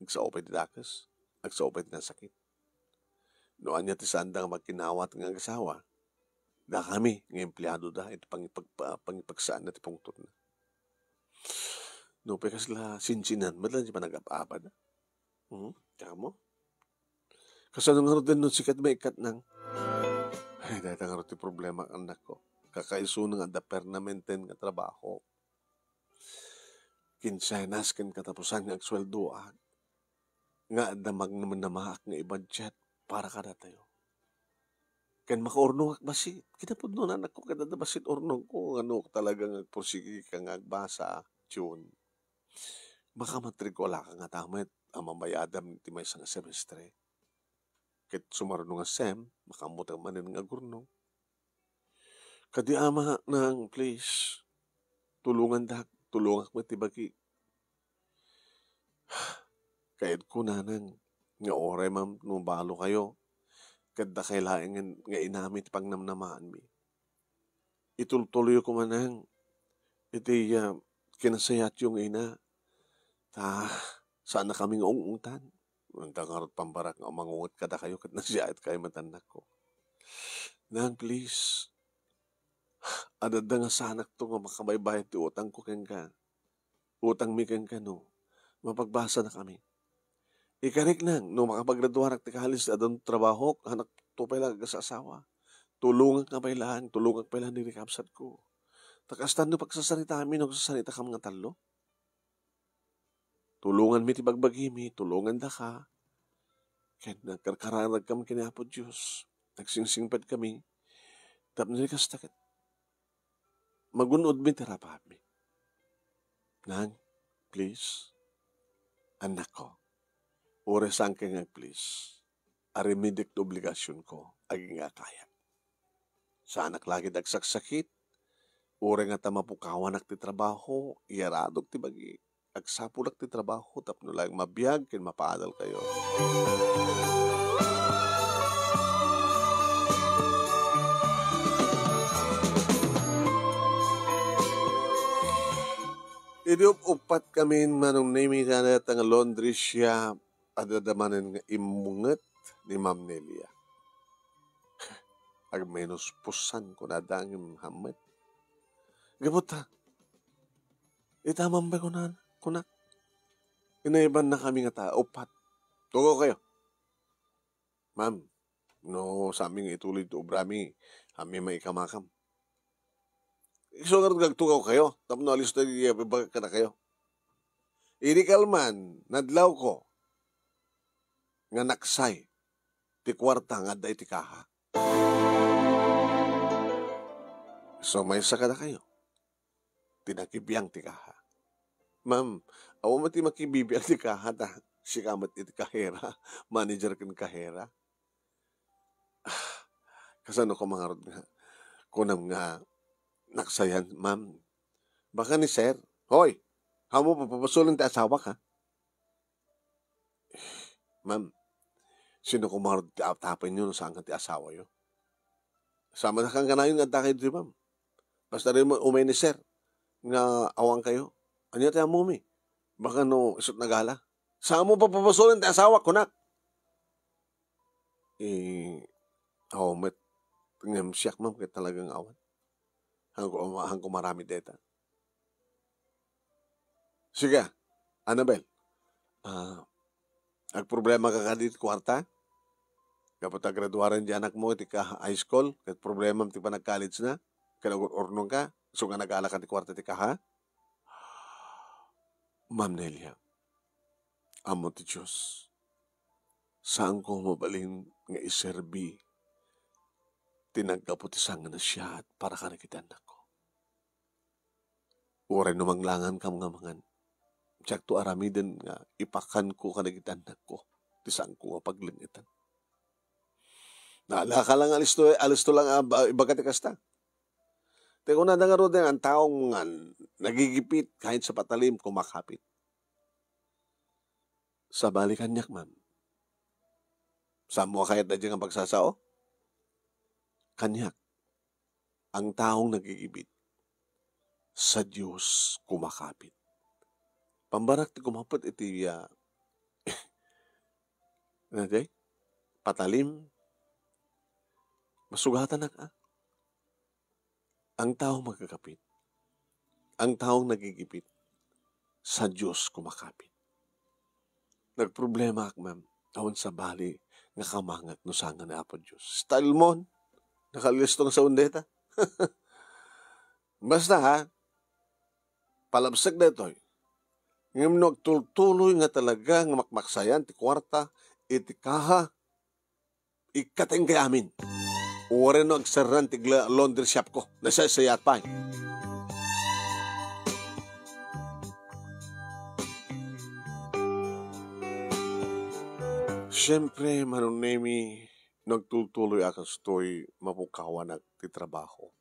Nagsaopay di dakas. Nagsaopay di sakit. Noan niya ti sanda nga magkinawat nga asawa. Da kami, nga empleyado da. Ito pangipagsaan na ti pungtot na. No, pekas la sinsinan. Madlan siya pa nag-apa na. Tsaka mo. Kasanong nga din nun sikat may ikat nang. Ay, dahil nga rin problema ang anak ko. Kakaiso nga da permanenten nga trabaho. Kinsenas kin katapusan nga agsweldoan. Nga damag naman namaak nga i-budget para kada tayo. Kan makaurnong akbasit. Kinapod nun anak ko kada basit urnong ko. Ano talagang agpursigi ka nga agbasa. June. Makamatrikula ka nga tamit ang mamayadam ti may nga semestre. Kit sumarunong nga sem, makamutang manin nga gurnong. Kadi ama nang please, tulungan mo tibagi. Kahit ko nanang, nga oray mam, numabalo kayo, kada kailangan nga inamit pang namnamaan mi. Itultuloy ko manang, iti kinasayat yung ina, saan na kaming ungungtan. Ang tangarot pambarak nga mangungot kada kayo, kat nasiyat kayo matanak ko. Nang please, adada nga sanak to nga makabaybayad ti utang ko ken ka. Utang mi ken ka no. Mapagbasa na kami. Ikarik nang, no makapaggraduar ti kahalis adon trabaho, anak tupay lang sa asawa. Tulungan ka pailan ni rikapsat ko. Takastan no pagsasalita amin, no sasalita ka mga talo. Tulungan mi ti bagbagi mi, tulungan da ka. Kaya nagkarkararag kami kinapo Diyos. Nagsingsingpad kami. Tap nilikas takit. Magunod mi terapahat mi. Nang, please, anak ko, oresan ka nga please, arimidik to obligasyon ko, aging akaya. Sa anak lagi dagsaksakit, ore nga tamapukawan ti trabaho, iyaradog ti bagi, agsapulak ti trabaho, tapno lang mabiyag, kin mapaadal kayo. Idiupat kami manong nami sana ang laundry siya adadamanin nga imunget ni Ma'am Nelia. Ag menos pusan ko na dangim hamet. Gabuta. Itamang ba ko na? Kunak. Inaiban na kami nga upat. Tugo kayo. Ma'am, no sa aming ituloy to obrami. Kami may ikamakam. So nga nagtugaw kayo. Tapos alis na ibagay ka na kayo. Irikal man, nadlaw ko, nga naksay, ti kwarta nga da iti kaha. So may saka na kayo. Tinakibiyang ti kaha. Ma'am, awa mati makibibiyang ti kaha ta. Si kamat iti kahera. Manager kin kahera. Kasano ko mga rod nga. Kunam nga naksayan, ma'am. Baka ni sir, hoy, hamo papapasulong ti asawa ka. Ma'am, sino ko mga rod ti tapin nyo saan ka ti asawa yun? Sama na kang kanayon nga takay di ma'am. Basta rin mo umay ni sir nga awang kayo. Ano tayo mumi? Baka no isot nagala. Saan mo papapasulong ti asawa ko na? Met ngam siyak ma'am kaya talagang awan. Hangko marami deta. Sige, Annabel. Ag problema ka dito kwarta? Kapag graduaran di anak mo, iti ka high school, kat problema ti pa nag-college na, kanagun-ornong ka, so nga nag-ala ka ti kwarta ti ka ha? Ma'am Nelia, amo ti Diyos, saan ko mabalin nga iserbi, tinagkaputisang na siya at para ka nakitan ako. Uray no manglangan kam nga mangan, tiyak to aramiden nga ipakan ko ka nakitan ako, tisang ko nga paglingitan. Naala ka lang alisto lang ibaga ti kasta. Teko na nga ro din ang taong nagigipit kahit sa patalim kumakapit. Sa balikan niyak, ma'am. Saan mo kahit na dyan ang pagsasao? Kanyak, ang taong nagigipit sa Diyos kumakapit. Pambarak ti kumapit iti patalim, masugatan na ka. Ang taong magkakapit, ang taong nagigipit, sa Diyos kumakapit. Nagproblema ak, ma'am, awan sa bali, nga kamangat no sanga na po Diyos. Style mo, nakalistong sa undeta. Basta ha, palabsag na ito. Ngayon nagtultuloy nga talaga, nga makmaksayan, ti kwarta, iti kaha, ikating kay amin. Uwari no agsaran tigla laundry shop ko. Nasasayat pa. Siyempre, manunemi, nagtutuloy ako stoy mapukawan at titrabaho.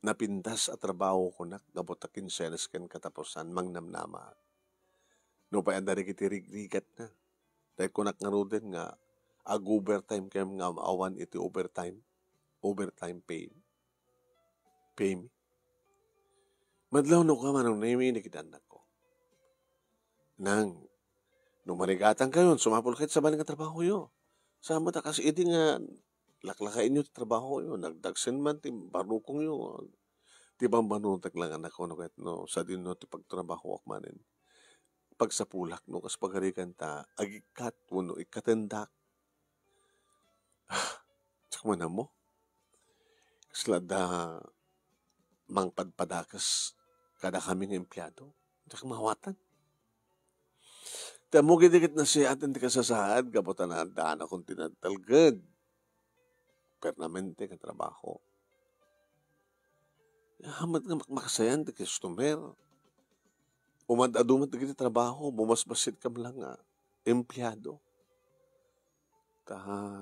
Napindas at trabaho ko na, nabutakin senes ken katapusan, mangnamnama. No pa yan dari kitirigrigat na. Dahil ko naknarudin nga, overtime kayo nga maawan iti overtime pay me. Madlaw no ka manong nemi nakidanak ko. Nang, nung manigatan kayo, sumapul kahit sa baling nga trabaho yun. Sama ta kasi iti nga, laklakain nyo trabaho yun, nagdagsen man, ti barukong yun. Ti bambanutag lang anak ko, no, kahit no, sa din no, ti pagtrabaho ak manin. Pag sa pulak, no, kas pagarikan ta, agikat, no, ikatendak. Tsaka man mo. Kasla da mangpadpadakas kada kaming empleyado. Tsaka mawatan. Tamo gidikit na siya atin ti kasasaad, kaputan na daan akong tinatalgad. Permanente ka trabaho. Hamad nga makmakasayan ti customer. Umad-adumat ti trabaho, bumasbasit kam lang nga, empleyado.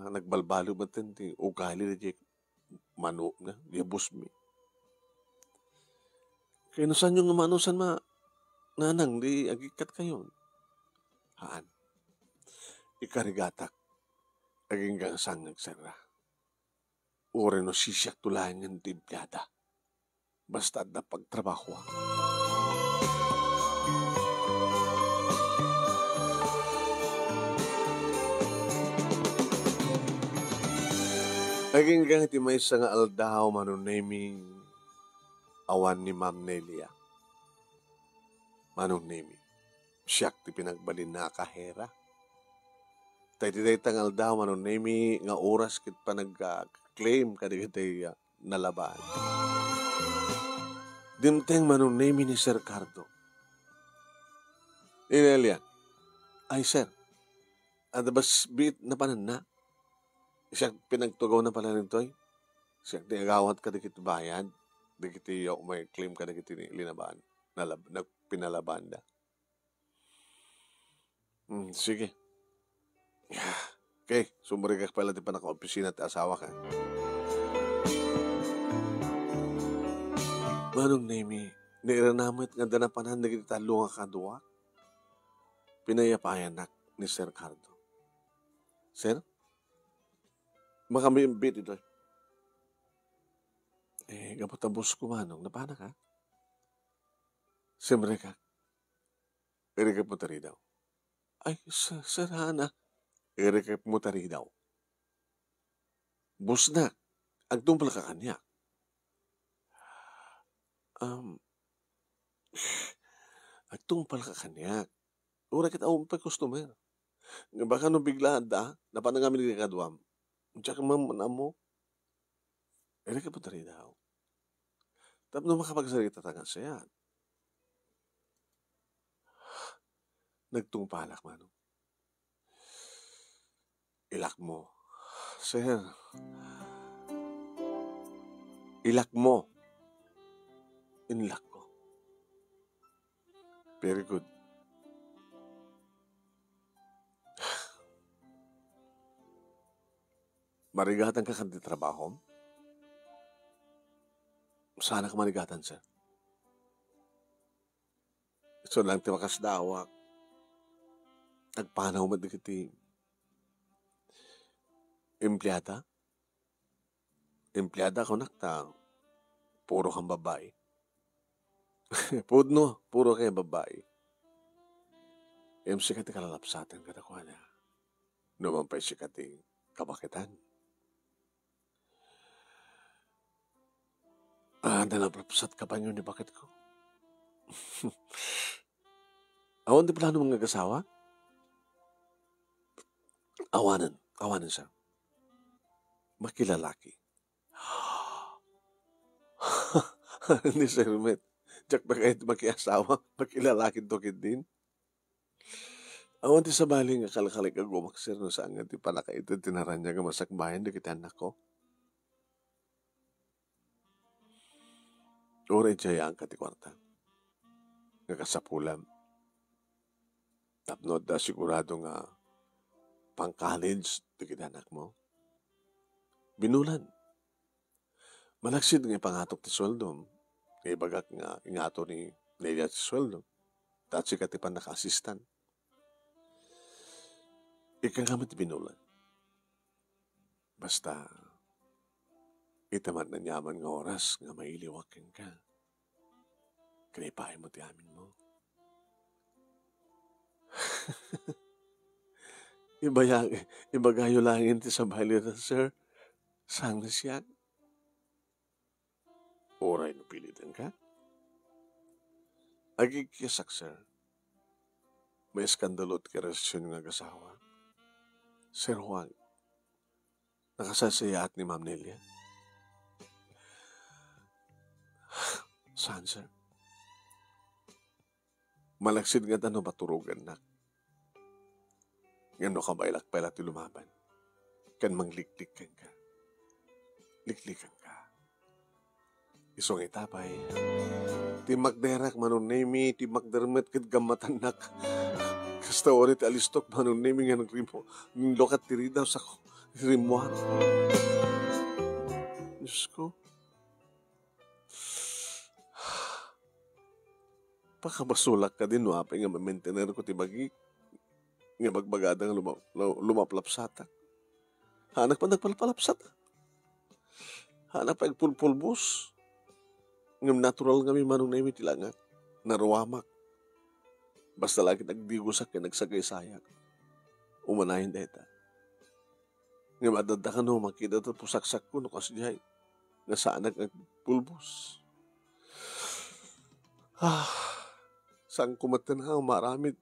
Nagbalbalo ba ti ugali na di mano na, di abos mi. Kaya nasan yung manusan nanang, di agikat kayo. Haan, ikarigatak, aging gangsang nagsara. Ure no sisyak tulahan ng timplada. Basta na pagtrabaho. Aging gang iti may nga aldaw manunemi awan ni Ma'am Nelia. Manunemi. Siyak ti pinagbalin na kahera. Tayo tangal daw manunemi nga oras kit pa nag-claim kadigitay nalaban. Dimteng manong name ni Sir Cardo. Inelia, ay sir, adabas bit na panan na. Siya pinagtugaw na pala nito. Siya tinagawat ka dikit bayad. Dikit yung may claim ka dikit linabaan. Pinalabanda. Sige. Okay, sumuri ka pala di pa naka-opisina at asawa ka. Manong name niiranamit nga danapanan na kita lunga kadua. Pinayapayan ni Sir Cardo. Sir? Makamimbit ito. Gaputabos ko manong. Napana ka? Siyempre ka. Irikap mo tari daw. Ay, sir Hana. Irikap mo tari daw. Bus na. Agtumpal ka kanya. Agtumpal ka kanya. Ura kita pa customer. Nga baka nung biglaan da, napanangamin ka kaduam. Tsaka mamana mo. Irikap mo tari daw. Tapos nung makapagsalita tangan siya. Nagtungpalak man. Ilak mo. Sir. Ilak mo. Inilak ko. Very good. Marigatan ka kanti trabaho? Sana ka marigatan, sir. So lang ti makas dawak. Nagpanaw mo dikiti. Empleyada? Empleyada ko nakta. Puro kang babae. Pudno, puro kayo babae. Sikati kalalapsatan ka na ko na. Naman pa'y sikati kabakitan. Nalapsat ka pa nyo ni bakit ko? Awan di plano mga kasawa? Awanan siya. Makilalaki. Hindi siya rumit. Diyak ba kahit makiasawa, makilalaki dokit din? Awan di sa baling nga kalakalik ang gumaksir no saan nga di pala kaito tinaran niya nga masakbayan di kita anak ko. Oray siya ang katikwarta. Nga kasapulam. Tapnod na sigurado nga pang-college di kita anak mo. Binulan. Malaksid nga pangatok ti sweldo. Ngay bagak nga ingato ni Nelia ti sweldo. Dati siya katipan naka-assistant. Ika nga ti binulan. Basta itaman na nyaman nga oras nga mailiwakin ka. Kanipain mo ti amin mo. Ibagayo langin ti sa bailiran, sir. Saan na siya? Oray no pilitan ka? Agikisak, sir. May skandalot ka relasyon ng asawa. Sir Juan, nakasasayat ni Ma'am Nelia. Saan, sir? Malaksid nga tanong maturugan na. Ngano ka bailak-bailak ti lumaban. Kan mangliklikan ka. Liklikan ka. Isong itapay. Ti magderak manunemi, ti magdermet kat gamatanak. Kasta orit alistok manunemi nga nagrimo. Lokat tiri daw sa rimuan. Diyos ko. Pakabasulak ka din, wapay nga ma-maintainer ko ti bagi. Nga magbagadang lumaplapsata. Hanak pa nagpalapalapsat. Hanak pa agpulpulbus. Ngam natural nga may manong na imi tilangan. Naruwamak. Basta lagi nagdigusak ka nagsagay-sayak. Umanahin deta. Ngam adadakan no makita ito pusaksak ko no kasjay. Nga saan nagpulbus. Saan kumatan ha maramid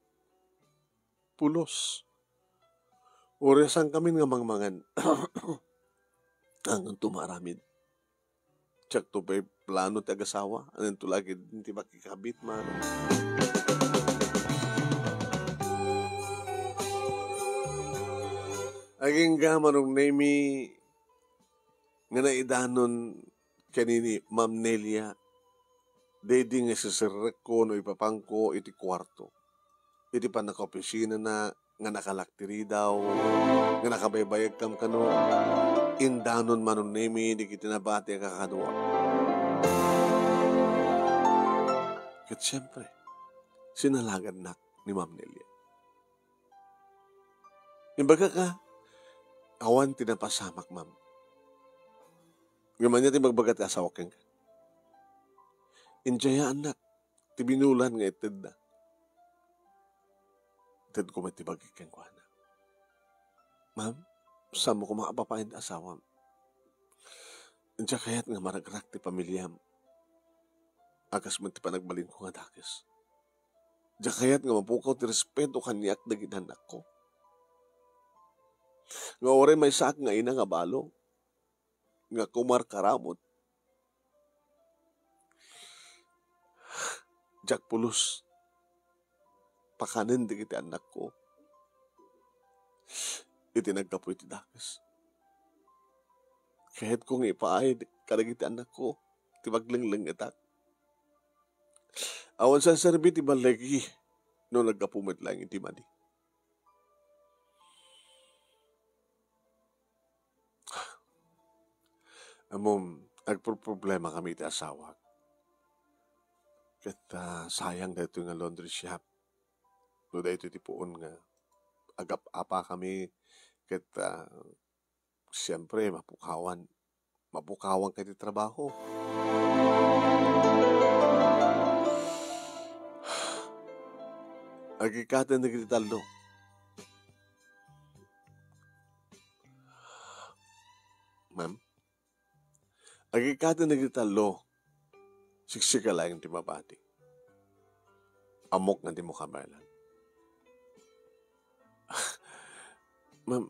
pulos. Oresan kami nga mangmangan. Ang tumaramid. Tsak to pa plano ti agasawa. Anan to lagi ti makikabit man. Aging gamanong nemi nga naidanon kanini Ma'am Nelia. Dedi nga sisirek ko no ipapangko iti kwarto. Iti pa naka-opisina na nga nakalaktiri daw, nga nakabaybayag kam kano, indanon manon nemi, di kita nabati ang kakadwa. Kat siyempre, sinalagad na ni Ma'am Nelia. Imbaga ka, awan tinapasamak, ma'am. Ngaman niya ti magbagat asawa kang ka. Injaya anak, ti binulan nga ited na. Ited ko matibagig kang kwa na. Ma'am, saan mo ko makapapain asawa? Injaya kayat nga maragrak ti pamilyam. Akas man ti panagbalin ko nga dakis. Diya kayat nga mapukaw ti respeto kaniyak daging anak ko. Nga oray may saak nga ina nga balo. Nga kumar karamot. Diyak pulos. Pakanin di kiti anak ko. Iti nagkapoy ti dakis. Kahit kong ipaay, karagiti anak ko. Ti maglingling itak. Awan sa serbi ti balagi no nagkapumit lang iti madi. Amom, nagproblema kami ti asawa. Kat sayang dito nga laundry shop. No dito ti puon nga agap-apa kami. Kat siyempre mapukawan. Mapukawan kay ti trabaho. Agikatan na kiti talo. Ma'am? Agikatan na kiti talo. Siksika lang ti mabati. Amok na ti mo kabalan. Ma'am,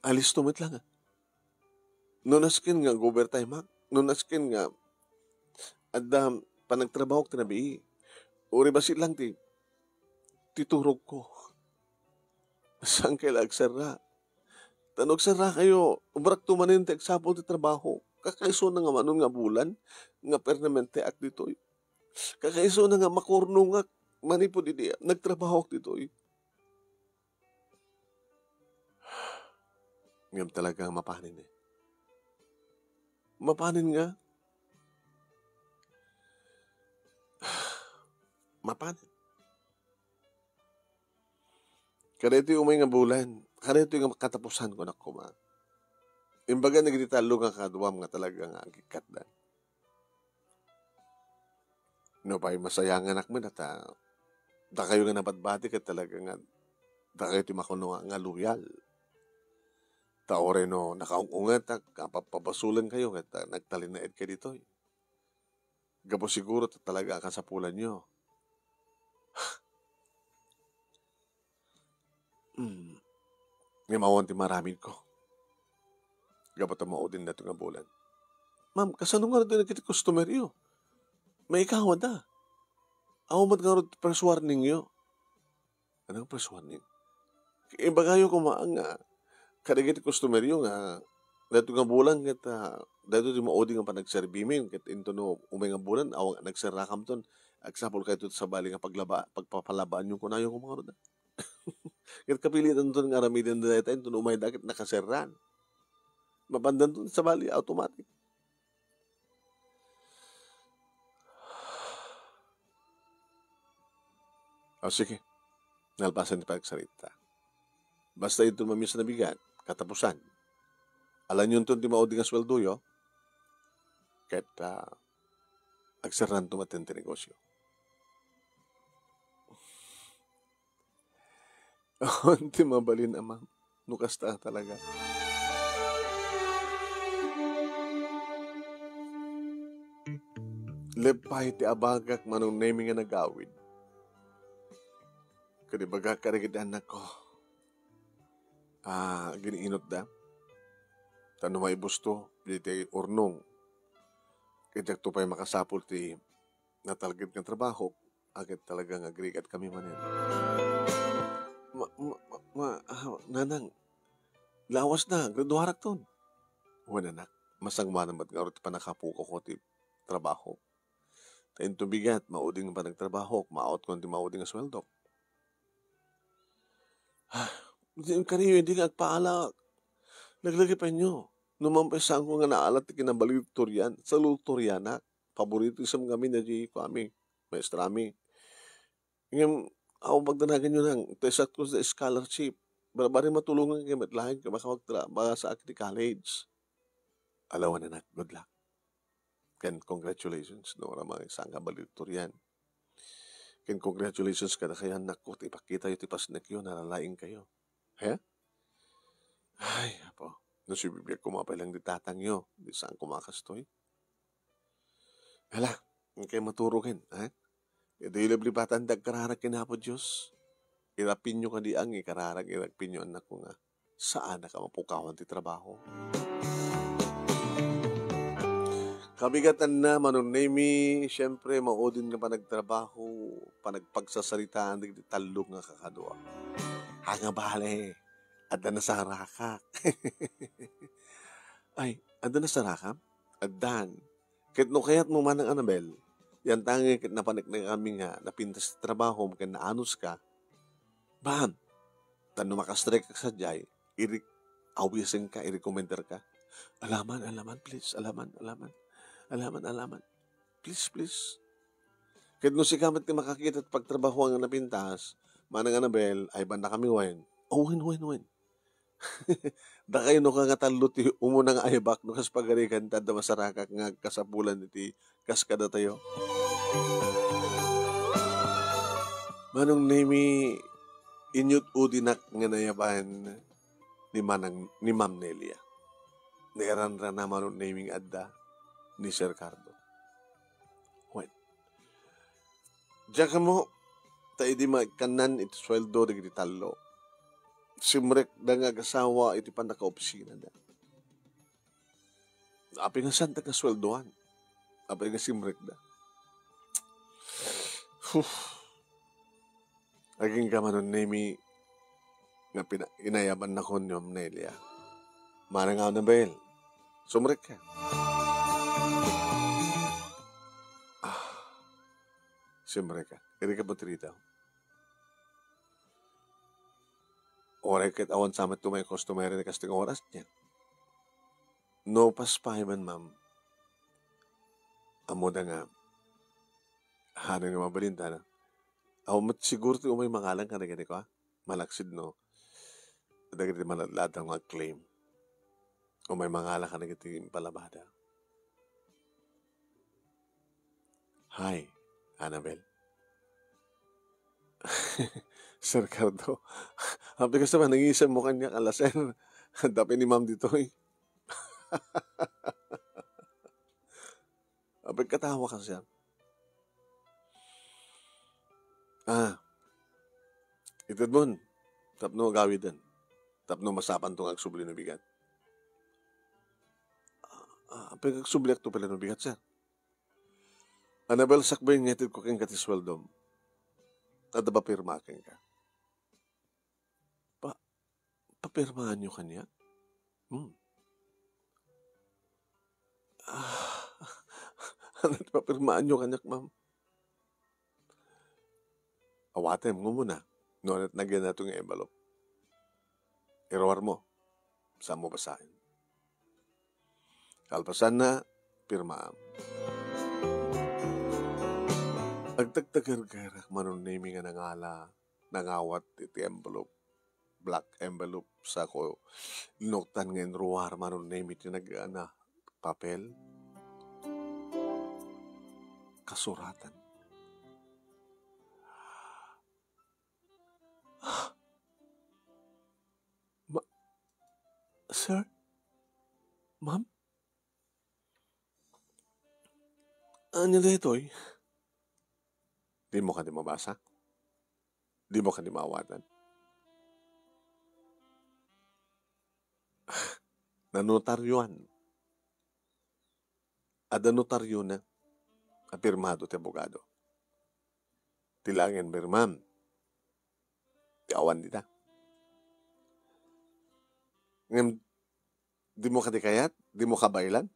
alis tumit lang. Nunaskin nga gober tayo, ma'am. Nunaskin nga at panagtrabaho k tinabi. Uri ba silang titurog ko. Saan kayo agsara? Tanog sara kayo, ubrak tumanin ti agsapol ti trabaho. Kakaiso na nga manon nga bulan, nga permanente ak ditoy. Kakaiso na nga makurno nga manipod iti nagtrabaho ak ditoy. Ngam talagang mapanin eh. Mapanin nga. Mapanin. Kada ito yung umay nga bulan. Kada ito yung katapusan ko na kuma. Imbaga nagritalo nga kaduam nga talaga nga agikat dan. No pa'y masayang anak mo na da kayo nga nabatbati ka talaga nga da kayo timakuno nga loyal. Taore no nakaungungat kapapabasulan kayo at nagtalinaid ka dito. Gabo siguro talaga ang kasapulan nyo. Nga mawon ti maramid ko. Gabat ang maudin na ito nga bulan. Ma'am, kasano nga rin kiti customer iyo? May ikaw da. Awamat nga rin press warning iyo. Anong press warning? Iba kayo kumaang nga. Kada kiti customer iyo nga. Dato nga bulan kita. Dato di maudin nga pa nagserbimin. Kat into no umay nga bulan. Awang nagserakam ton. Agsapol kayo ito sa bali nga pagpapalabaan yung kunayo ko mga rin. Kat kapilitan ito nga aramidan na dito. Ito no umay dakit nakaserran. Mapandan doon sa bali, automatic. Sige. Nalpasan ni pagsarita. Basta ito mamis na bigat, katapusan. Alam nyo ito, di mauding ang sweldo yo. Kahit agsaran tumatin ti negosyo. Hindi mabalin, ama. Nukas talaga. Lepay ti abagak manong naming nga nagawid. Kadi baga karigid anak ko. Giniinot da. Tano may busto, dito urnong. Kaya to pa'y makasapol ti natalagid ng trabaho, agad talagang agree at kami manin. Nanang, lawas na, graduarak ton. Wala na, masangma naman nga rin pa nakapuko ko ti trabaho. Tayin tubigat, mauding pa nagtrabaho, maot ko ti mauding nga sweldo. Kaniyo, hindi nga agpaala. Naglagay pa nyo. Numampesang ko nga naalat ti kinabalitorian, sa lutoriana. Paborito isang kami na di kami, maestrami. Ngayon, ako magdanagan nyo lang, tesat ko sa scholarship. Bari matulungan kayo matlahin ka, baka sa akin college. Alawan na good luck. Ken congratulations, no, mga isang kabalitorian. Ken congratulations ka na kaya naku, tipakita yung tipas na kayo, nalalaing kayo. He? Ay, apo. Nasibibigay ko mapay lang di tatang nyo. Di saan kumakastoy. Hala, hindi kayo maturukin. Ha? Ito yung liblibatan kararag kinapo Diyos. Irapin nyo ka di ang ikararag, irapin nyo anak ko nga. Saan na ka mapukawan ti trabaho? Kabigatan na, manunemi, siyempre, maudin nga pa nagtrabaho, pa nagpagsasalitaan, di talong nga kakadwa. Hanga bale, adda na sa harakak. Ay, adda na sa harakak? Addan. Kahit no kaya't mo man ang Annabel, yan tangi kahit napanik na kami nga, napintas sa trabaho, kaya naanos ka, bam, tano makastrike ka sa jay, awisin ka, i-recommender ka. Alaman, please, alaman. Please. Kahit no si kamat ti makakita at pagtrabaho ang napintas, manang Annabel, ay banda kami wen. Oh, wen. Da kayo no kangatalo ti umunang aybak no kas pagarikan tada masarakak nga kasapulan iti kaskada tayo. Manong nemi inyut udinak nga nayaban ni Ma'am Nelia. Neran na manong naming adda ni Sir Cardo. When? Diyan ka mo, tayo di magkanan iti sweldo di talo. Simrek na nga kasawa iti panaka-opisina na. Api nga santa ka sweldoan. Api nga simrek na. Aging ka manon nemi nga inayaman na ko ni Ma'am Nelia. Manang Annabel, sumrek ka. Simrek ka. Kaya ka ba tirita? Oray kahit awan samat to may customer na kasting oras niya. No paspay man, ma'am. Amo na nga. Hanang nga mabalinta na. Ako mat siguro ito may mangalang ka na gani ko, ha? Malaksid, no? Dagiti maladlatang mag-claim. O may mangalang ka na giti palabada. Hi, Annabel. Sir Cardo, habi ka sa nangisam mo kanya kalaser. Dapi ni ma'am dito eh. Habi katawa ka siya. Itad mo, tapno gawidan. Tapno masapan tong agsubli na bigat. Habi agsubli to pala na bigat, sir. Annabel, sakbay ngetid ko keng katisweldom. At ba pirma keng ka? Papirmahan nyo kanya? Ano papirmahan nyo kanya, ma'am? Awatem mo muna. Noon at nagyan na itong envelope. Irawar mo. Saan mo basahin? Kalpasan na, pirmaam. Agtagtagar-garak manon naming nga nangala, nangawat iti envelope, black envelope sa ko, linuktan ngayon ruwar manon name iti papel, kasuratan. Sir? Ma'am? Ano na ito eh? Di mo ka di mabasa? Di mo ka di maawatan? Nanotaryuan. Ada notaryo na, apirmado ti abogado. Tilangan birmam, ti awan dita. Ngem, di mo kadikayat, di mo kabaylan.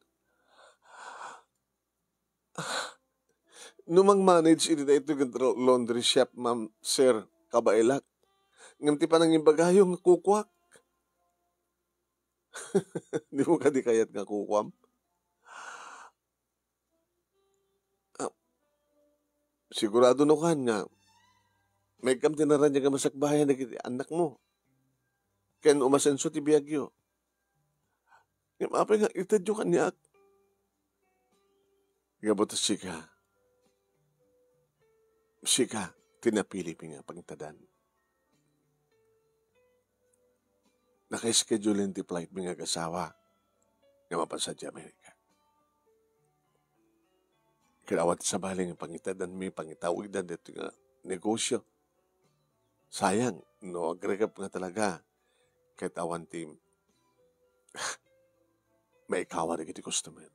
Numang manage iti da ito laundry shop, ma'am, sir, kabailak. Ngem ti panang imbagayong kukwak. Di mo kadikayat nga kukwam. Sigurado no kan nga, may kam tinaran niya ka masakbayan na kiti anak mo. Ken umasenso ti biyagyo. Ngem apay nga itadyo kan niya. Gabotas sika, tinapili mi nga pangtadan. Naka-schedule ti flight mi nga kasawa nga mapansa di Amerika. Kinawat sa baling ang pangitadan mi, pangitawidan dito nga negosyo. Sayang, no, agregap nga talaga. Kahit awan team, may ikawa na kiti customer.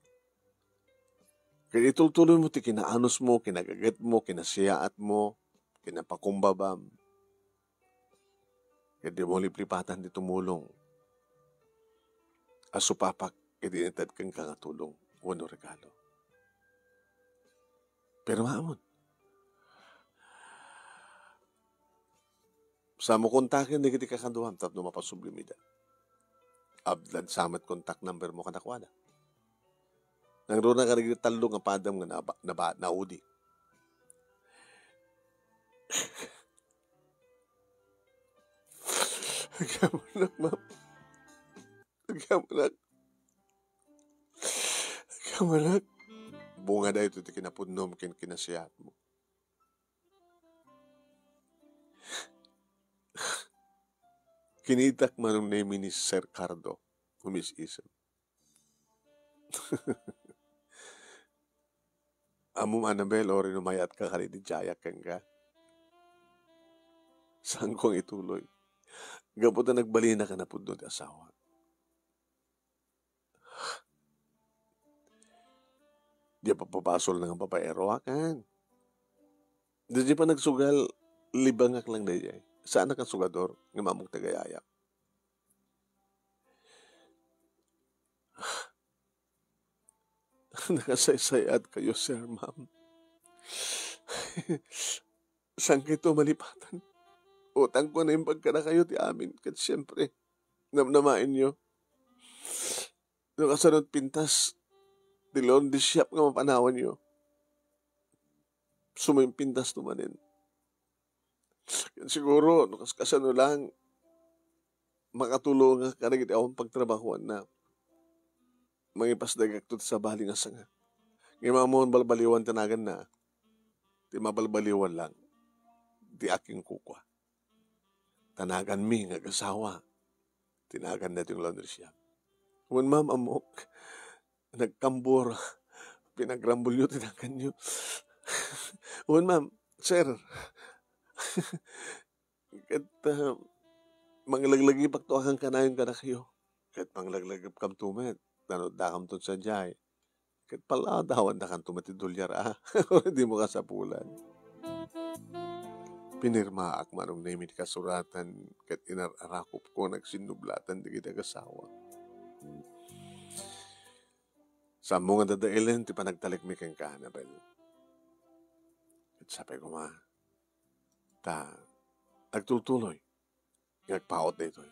Kaya itultuloy mo ti kinaanos mo, kinagagat mo, kinasiyaat mo, kinapakumbabam. Kaya di mo liplipatan di tumulong. Asupapak, idinitad kang kangatulong, wano regalo. Pero maamon, sa mo kontakin, di kiti kakanduhan, tapno mapasublimida. Ablan samat contact number mo kanakwada. Nang doon na karigit talong ang padam nga naudi. Agyamunak, ma'am. Agyamunak. Bunga da ito ti kinapudnom kinasiyat mo. Kinitak manong name ni Sir Cardo, humis-isip. Amum Annabel, ori numayat ka kari di jayak kang ka. Saan kong ituloy? Gaputa nagbali na ka na po doon asawa. Di pa papasol ng papaero kan. Di pa nagsugal, libangak lang na diya. Saan na kang sugador? Nga mamong tagayaya. Nakasaysayat kayo, sir, ma'am. Saan kayo malipatan? Utang ko na yung pagkana kayo ti amin. Kasi siyempre, namnamain nyo. Nung kasanod pintas, di laundry shop nga mapanawan nyo. Sumayong pintas tumanin. Siguro, nung kasano lang, makatulong ka na giti akong pagtrabahuan na mangipasdagak to sa bali nga sanga. Ngayon mamon balbaliwan tanagan na, di mabalbaliwan lang, di aking kukwa. Tanagan mi nga gasawa, tinagan na yung laundry shop. When ma'am amok, nagkambor, pinagrambulyo, tinagan nyo. When ma'am, sir, kat manglaglagi pagtuakan ka na yung kana kayo. Kat manglaglagap kam tumet. Dakam to sa jay. Kat pala dawan na kan tumatidulyar Hindi mo kasapulan. Pinirma ak manong namin kasuratan kat inarakop ko nagsinublatan di kita kasawa. Sa mga dadailan ti panagtalik mi kang kahanabel. At sabi ko nagtutuloy. Nagpaot na ito.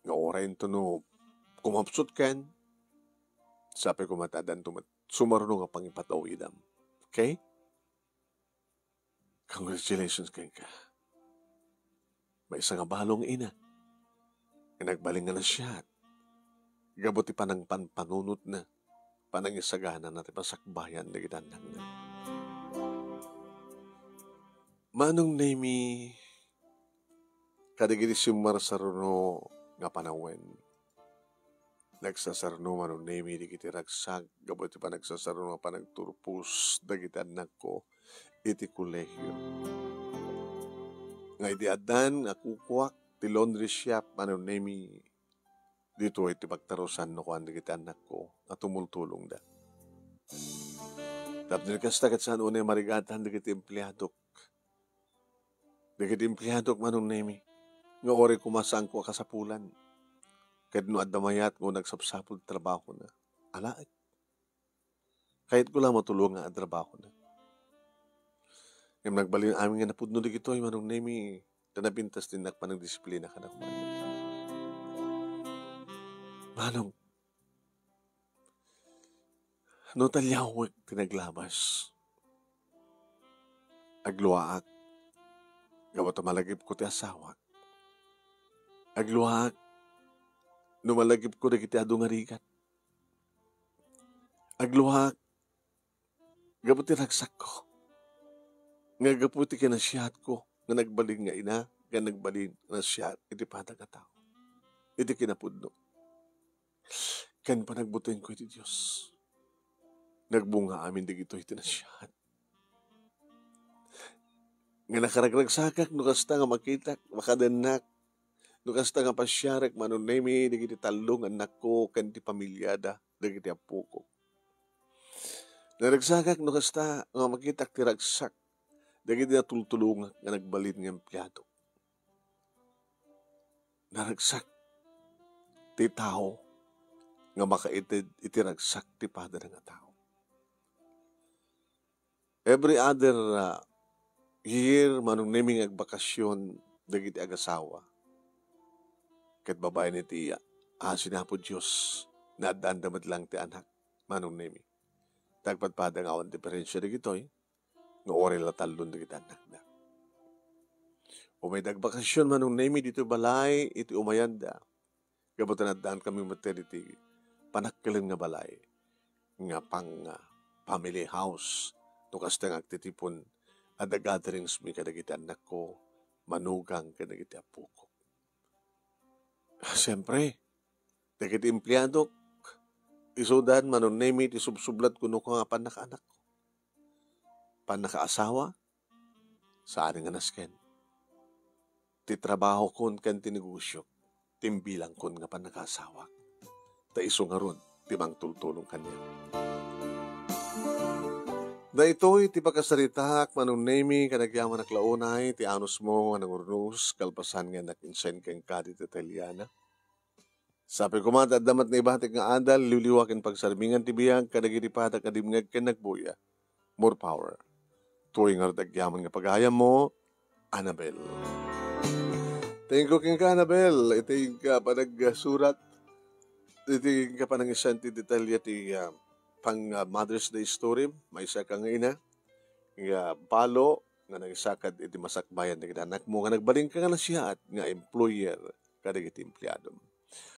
Nga orayin to no, kumapsot kan, sabi ko matadan sumarno nga pangipatawidam. Okay? Congratulations ka. May isang balong ina. Nagbaling nga na siya. Gabuti pa ng panpanunot na. Panangisagana natin pasakbayan na gitanang na. Manong nemi kadigiti sumar saruno nga panawen. Nagsasarno manong nemi di kiti ragsag. Gabuti pa nagsasarno nga panagturpus dagiti anak ko iti kolehyo. Nga iti adan nga kukwak ti laundry shop manong nemi Dito iti pagtarusan no kuan dagiti anak ko at tumultulong da. Tapos kastagat saan unay marigatan dagiti empleyadok. Dagiti empleyadok manong nemi. Nga ori kumasang ko kasapulan. Kahit no adamayat ngo nagsapsapod trabaho na. Alaik. Kahit ko lang matulong nga trabaho na. Yung nagbalin amin nga napudno di gito ay manong nemi. Tanapintas din nakpanang disiplina ka na kumain. Manong, no talyawag tinaglabas. Agluwaak. Gawat malagip ko ti asawak. Agluwaak. No malagip ko na kiti adong arigat. Agluwaak. Gawat ti ragsak ko. Nga gaputi ka na siyat ko. Nga nagbalin nga ina. Nga nagbalin na siyat. Iti patag ka tao. Iti kinapudno. Kan pa nagbutin ko iti Diyos. Nagbunga amin di gito iti nasyat. Nga nakaragragsakak, nukasta nga makitak, makadanak, nukasta nga pasyarek, manunemi, di giti talong, anak ko, kanti pamilyada, di giti apo ko. Naragsakak, nukasta nga makitak, tiragsak, di giti natultulong, nga nagbalin ng empleyado. Naragsak, ti tao, nga makaitid, itiragsak, ti pada nga tao. Every other year, manong naming agbakasyon, dagiti agasawa. Kat babae ni tiya, sinapo Diyos, na dandamat lang ti anak, manong nami. Tagpadpada nga awan diferensya di gitoy, nga ori la talon dagiti anak na. O may dagbakasyon manong nami, dito balay, iti umayanda. Gabutan at daan kami maternity, panakkilan nga balay, nga pang family house, tukas tang agtitipon, ada gatherings mi kadagiti anak ko, manugang kadagiti apo ko. Siyempre, dagiti empleyado, isudan manon nemi ti subsublat kuno ko nga panaka-anak ko. Panaka-asawa, saan nga nasken. Ti trabaho kon kan tinegosyo, timbilang kon nga panaka-asawa. Ta iso nga ron, timang tultulong kanya. Da ito'y ti pagkasaritak, manong nemi, kanagyaman naklaunay, ti anos mo, nangurnos, kalpasan nga nakinsen kang kadit Italiana. Sabi ko mata, damat na ibatik nga adal, liwliwakin pagsarmingan ti biyag, kadagiripada kadimngag ken nagbuya. More power. Tuwing nga dagyaman nga pagayam mo, Annabel. Thank you king ka, Annabel. Iti ka panagsurat, iti ka panangisan ti detalya ti pang Mother's Day story, may isa ka nga ina, nga balo, nga nagisakad iti masakbayan na anak mo, nga nagbaling ka nga na siya at nga employer, kadagiti empleyado.